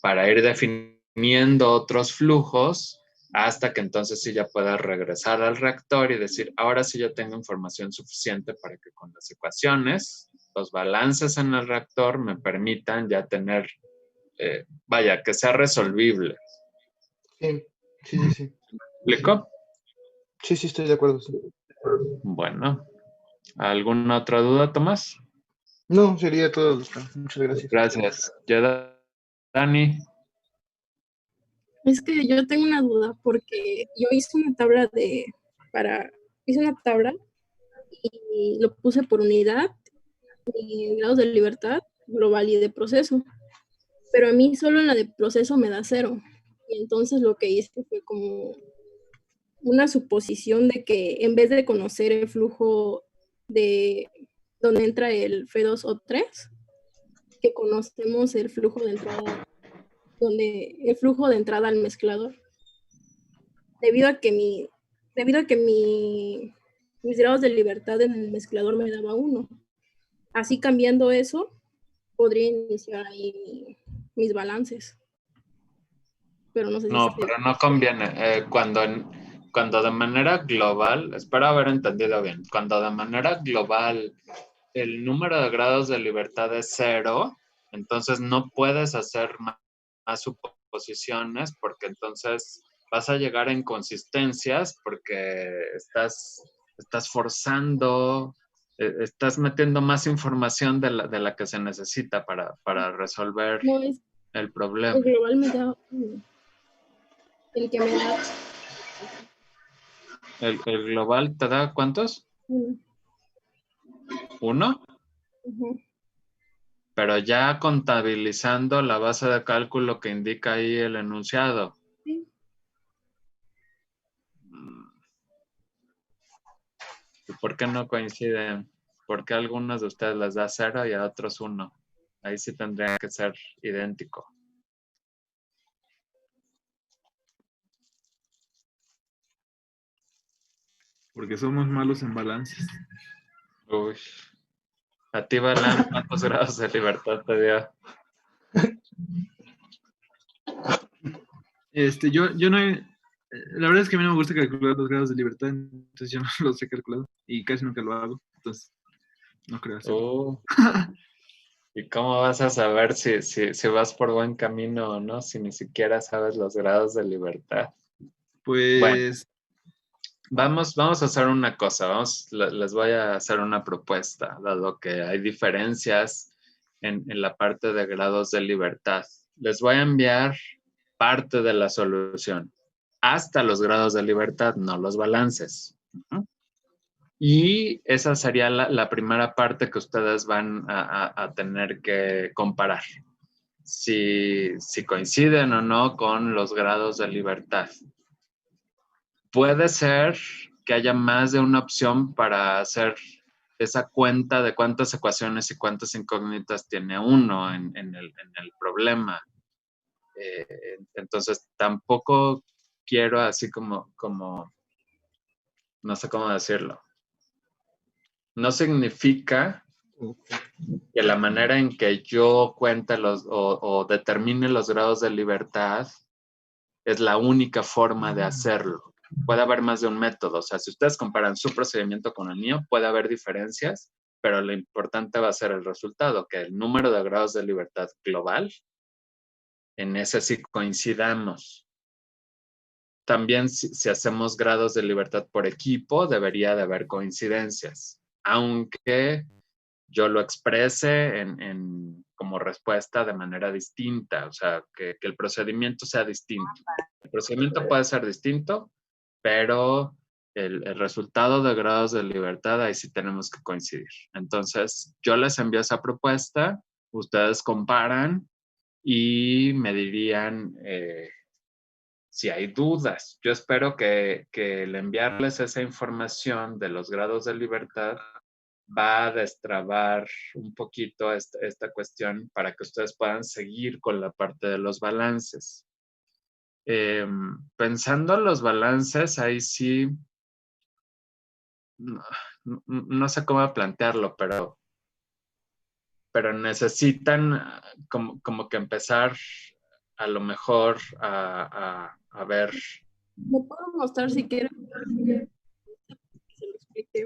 para ir definiendo otros flujos hasta que entonces sí ya puedas regresar al reactor y decir, ahora sí ya tengo información suficiente para que con las ecuaciones, los balances en el reactor me permitan ya tener, vaya, que sea resolvible. Sí, sí, sí, sí. ¿Me explico? Sí, sí, estoy de acuerdo. Sí. Bueno, ¿alguna otra duda, Tomás? No, sería todo, Oscar. Muchas gracias. Gracias. Ya, Dani. Es que yo tengo una duda porque yo hice una tabla hice una tabla y lo puse por unidad y grados de libertad global y de proceso. Pero a mí solo en la de proceso me da 0. Y entonces lo que hice fue como una suposición de que en vez de conocer el flujo de donde entra el F2O3, que conocemos el flujo de entrada, el flujo de entrada al mezclador. Debido a que mis grados de libertad en el mezclador me daba 1. Así cambiando eso, podría iniciar ahí mis balances. Pero no sé si Pero no conviene. Cuando de manera global, espero haber entendido bien, cuando de manera global el número de grados de libertad es 0, entonces no puedes hacer más suposiciones porque entonces vas a llegar a inconsistencias porque estás forzando, estás metiendo más información de la que se necesita para resolver el problema. El global me da 1. El que me da... ¿El global te da cuántos? 1. ¿1? Uh-huh. Pero ya contabilizando la base de cálculo que indica ahí el enunciado. Sí. ¿Y por qué no coinciden? ¿Por qué a algunos de ustedes les da 0 y a otros 1? Ahí sí tendría que ser idéntico. Porque somos malos en balances. Uy. ¿A ti, Balán, cuántos grados de libertad te dio? Yo no he... La verdad es que a mí no me gusta calcular los grados de libertad, entonces yo no los he calculado y casi nunca lo hago, entonces no creo hacerlo. ¿Y cómo vas a saber si vas por buen camino o no si ni siquiera sabes los grados de libertad? Pues... Bueno, vamos a hacer una cosa, les voy a hacer una propuesta, dado que hay diferencias en la parte de grados de libertad. Les voy a enviar parte de la solución, hasta los grados de libertad, no los balances. Y esa sería la primera parte que ustedes van a tener que comparar. Si coinciden o no con los grados de libertad. Puede ser que haya más de una opción para hacer esa cuenta de cuántas ecuaciones y cuántas incógnitas tiene uno en el problema. Entonces, tampoco quiero así como, no sé cómo decirlo. No significa que la manera en que yo cuente o determine los grados de libertad es la única forma de hacerlo. puede haber más de un método. O sea, si ustedes comparan su procedimiento con el mío, puede haber diferencias, pero lo importante va a ser el resultado, que el número de grados de libertad global, en ese sí coincidamos. También si hacemos grados de libertad por equipo, debería de haber coincidencias, aunque yo lo exprese como respuesta de manera distinta, o sea, que el procedimiento sea distinto. El procedimiento puede ser distinto, pero el resultado de grados de libertad, ahí sí tenemos que coincidir. Entonces, yo les envío esa propuesta, ustedes comparan y me dirían si hay dudas. Yo espero que el enviarles esa información de los grados de libertad va a destrabar un poquito esta cuestión para que ustedes puedan seguir con la parte de los balances. Pensando en los balances, ahí sí, no sé cómo plantearlo, pero necesitan como que empezar a lo mejor a ver. ¿Me puedo mostrar si quieres? Se lo explique.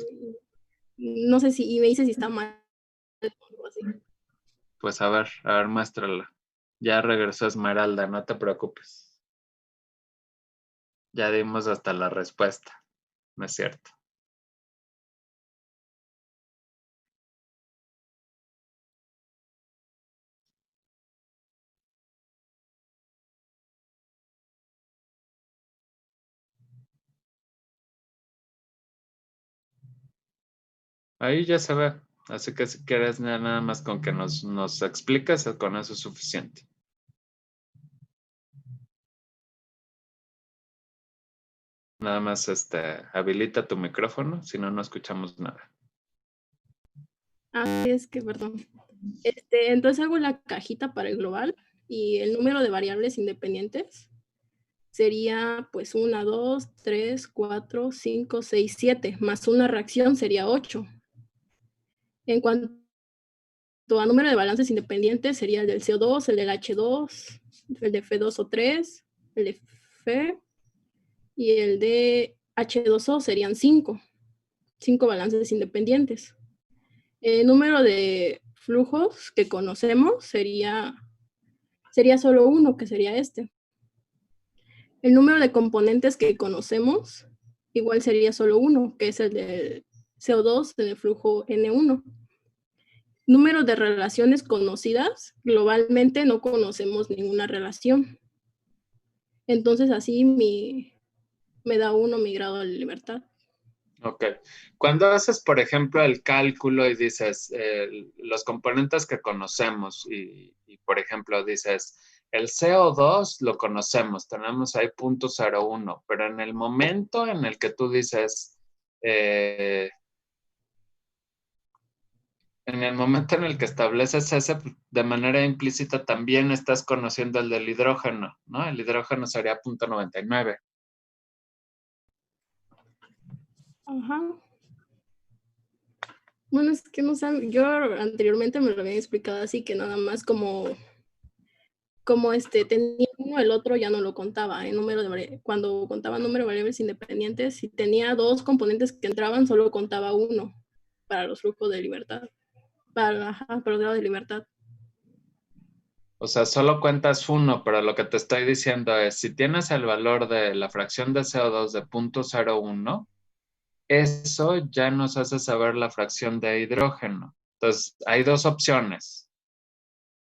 No sé si, y me dice si está mal o algo así. Pues a ver, muéstrala. Ya regresó Esmeralda, no te preocupes. Ya dimos hasta la respuesta, ¿no es cierto? Ahí ya se ve. Así que si quieres nada más con que nos expliques, con eso es suficiente. Nada más habilita tu micrófono, si no, no escuchamos nada. Ah, es que, perdón. Entonces hago la cajita para el global y el número de variables independientes sería pues 1, 2, 3, 4, 5, 6, 7, más una reacción sería 8. En cuanto a número de balances independientes sería el del CO2, el del H2, el de F2 o 3, el de F y el de H2O serían 5 balances independientes. El número de flujos que conocemos sería solo uno, que sería este. El número de componentes que conocemos igual sería solo uno, que es el del CO2 en el flujo N1. Número de relaciones conocidas, globalmente no conocemos ninguna relación. Entonces así me da 1 mi grado de libertad. Ok. Cuando haces, por ejemplo, el cálculo y dices los componentes que conocemos y, por ejemplo, dices el CO2 lo conocemos, tenemos ahí 0.01, pero en el momento en el que tú dices, en el momento en el que estableces ese, de manera implícita también estás conociendo el del hidrógeno, ¿no? El hidrógeno sería 0.99. Ajá. Bueno, es que no sé, yo anteriormente me lo había explicado así, que nada más como tenía uno, el otro ya no lo contaba. Cuando contaba número de variables independientes, si tenía 2 componentes que entraban, solo contaba uno para los flujos de libertad, para los grados de libertad. O sea, solo cuentas uno, pero lo que te estoy diciendo es, si tienes el valor de la fracción de CO2 de 0.01, eso ya nos hace saber la fracción de hidrógeno. Entonces, hay 2 opciones.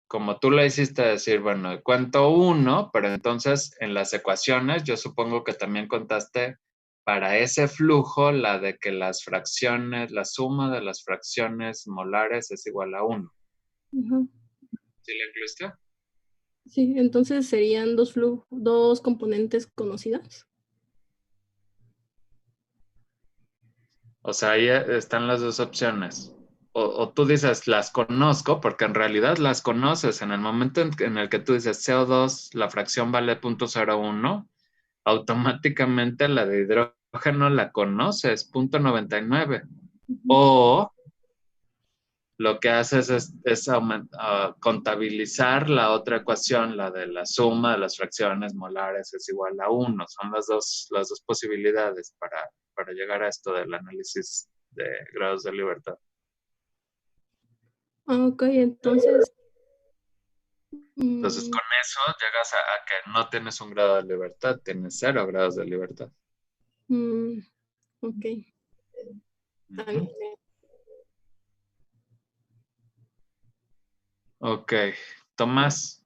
Como tú lo hiciste decir, bueno, cuento 1, pero entonces en las ecuaciones yo supongo que también contaste para ese flujo la de que las fracciones, la suma de las fracciones molares es igual a 1. Uh-huh. ¿Sí le incluiste? Sí, entonces serían 2 componentes conocidas. O sea, ahí están las 2 opciones. O tú dices, las conozco, porque en realidad las conoces. En el momento en el que tú dices CO2, la fracción vale 0.01, automáticamente la de hidrógeno la conoces, 0.99. O lo que haces es contabilizar la otra ecuación, la de la suma de las fracciones molares es igual a 1. Son las dos posibilidades para llegar a esto del análisis de grados de libertad. Ok, entonces... Entonces, con eso llegas a que no tienes un grado de libertad, tienes 0 grados de libertad. Ok. Está bien. Ok. Tomás.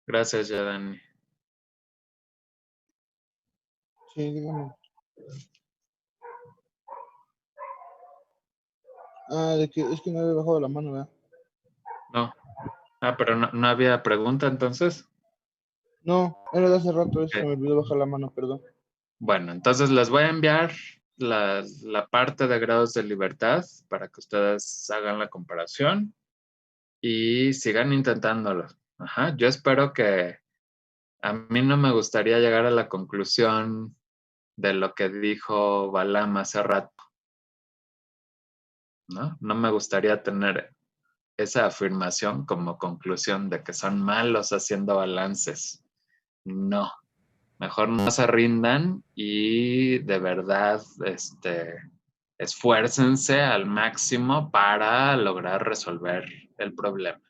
Gracias, Yadani. Sí, dígame. Es que no había bajado la mano, ¿verdad? No. Pero no había pregunta entonces. No, era de hace rato, se me olvidó bajar la mano, perdón. Bueno, entonces les voy a enviar la parte de grados de libertad para que ustedes hagan la comparación y sigan intentándolo. Ajá, yo espero que a mí no me gustaría llegar a la conclusión de lo que dijo Balam hace rato, ¿no? No me gustaría tener esa afirmación como conclusión de que son malos haciendo balances. No. Mejor no se rindan y de verdad esfuércense al máximo para lograr resolver el problema.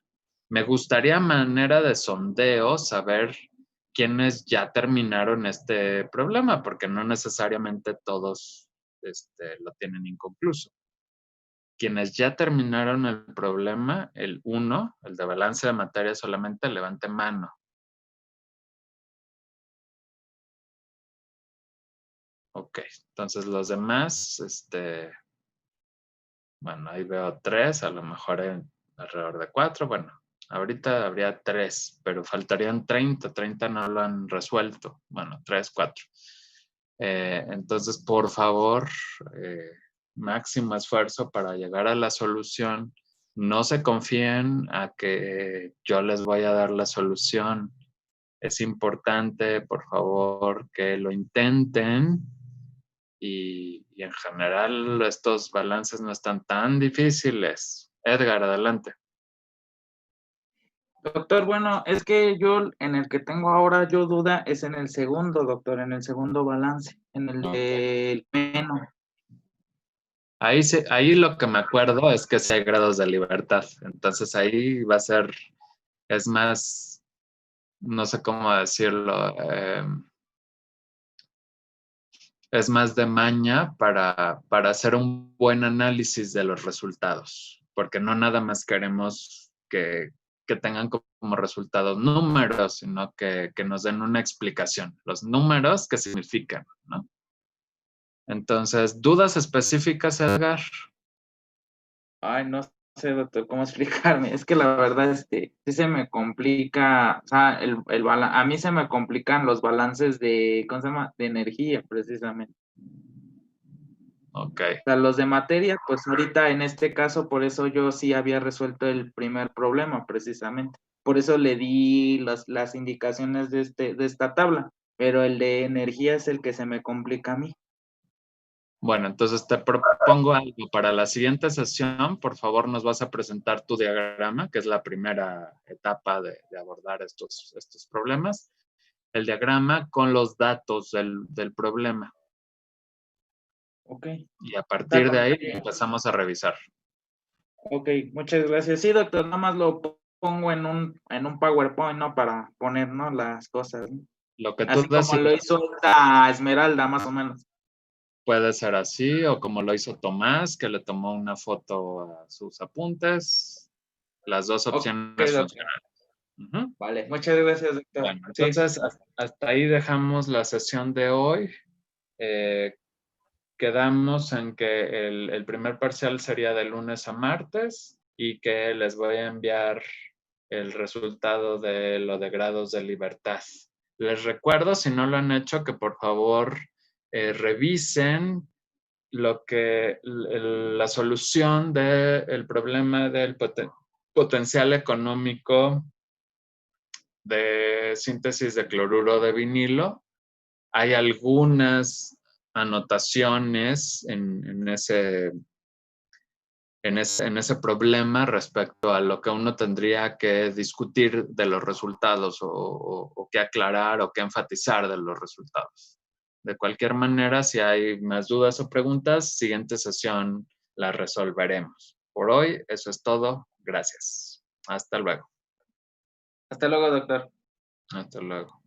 Me gustaría a manera de sondeo saber quiénes ya terminaron este problema, porque no necesariamente todos lo tienen inconcluso. Quienes ya terminaron el problema, el 1, el de balance de materia solamente, levante mano. Ok, entonces los demás, bueno, ahí veo 3, a lo mejor alrededor de 4. Bueno, ahorita habría 3, pero faltarían 30 no lo han resuelto. Bueno, 3, 4. Entonces, por favor, máximo esfuerzo para llegar a la solución. No se confíen a que yo les voy a dar la solución. Es importante, por favor, que lo intenten. Y en general estos balances no están tan difíciles. Edgar, adelante. Doctor, bueno, es que yo en el que tengo ahora yo duda es en el segundo, doctor, en el segundo balance, en el del menos. Ahí lo que me acuerdo es que sí hay grados de libertad. Entonces ahí va a ser, es más, no sé cómo decirlo, es más de maña para hacer un buen análisis de los resultados, porque no nada más queremos que tengan como resultados números, sino que nos den una explicación. Los números, ¿qué significan? ¿No? Entonces, ¿dudas específicas, Edgar? Ay, no sé, doctor, cómo explicarme. Es que la verdad, sí se me complica, o sea, a mí se me complican los balances de, ¿cómo se llama? De energía, precisamente. Ok. O sea, los de materia, pues ahorita en este caso, por eso yo sí había resuelto el primer problema, precisamente. Por eso le di las indicaciones de esta tabla, pero el de energía es el que se me complica a mí. Bueno, entonces te propongo algo. Para la siguiente sesión, por favor, nos vas a presentar tu diagrama, que es la primera etapa de abordar estos problemas. El diagrama con los datos del problema. Ok. Y a partir de ahí empezamos a revisar. Ok, muchas gracias. Sí, doctor, nada más lo pongo en un PowerPoint, ¿no? Para poner, ¿no? Las cosas, ¿no? Lo que tú así como decidas. lo hizo esta Esmeralda, más o menos. Puede ser así, o como lo hizo Tomás, que le tomó una foto a sus apuntes. Las dos opciones funcionan. Vale, muchas gracias, doctor. Bueno, entonces hasta ahí dejamos la sesión de hoy. Quedamos en que el primer parcial sería de lunes a martes y que les voy a enviar el resultado de lo de grados de libertad. Les recuerdo, si no lo han hecho, que por favor revisen la solución del problema del potencial económico de síntesis de cloruro de vinilo. Hay algunas anotaciones en en ese problema respecto a lo que uno tendría que discutir de los resultados o que aclarar o que enfatizar de los resultados. De cualquier manera, si hay más dudas o preguntas, siguiente sesión las resolveremos. Por hoy, eso es todo. Gracias. Hasta luego. Hasta luego, doctor. Hasta luego.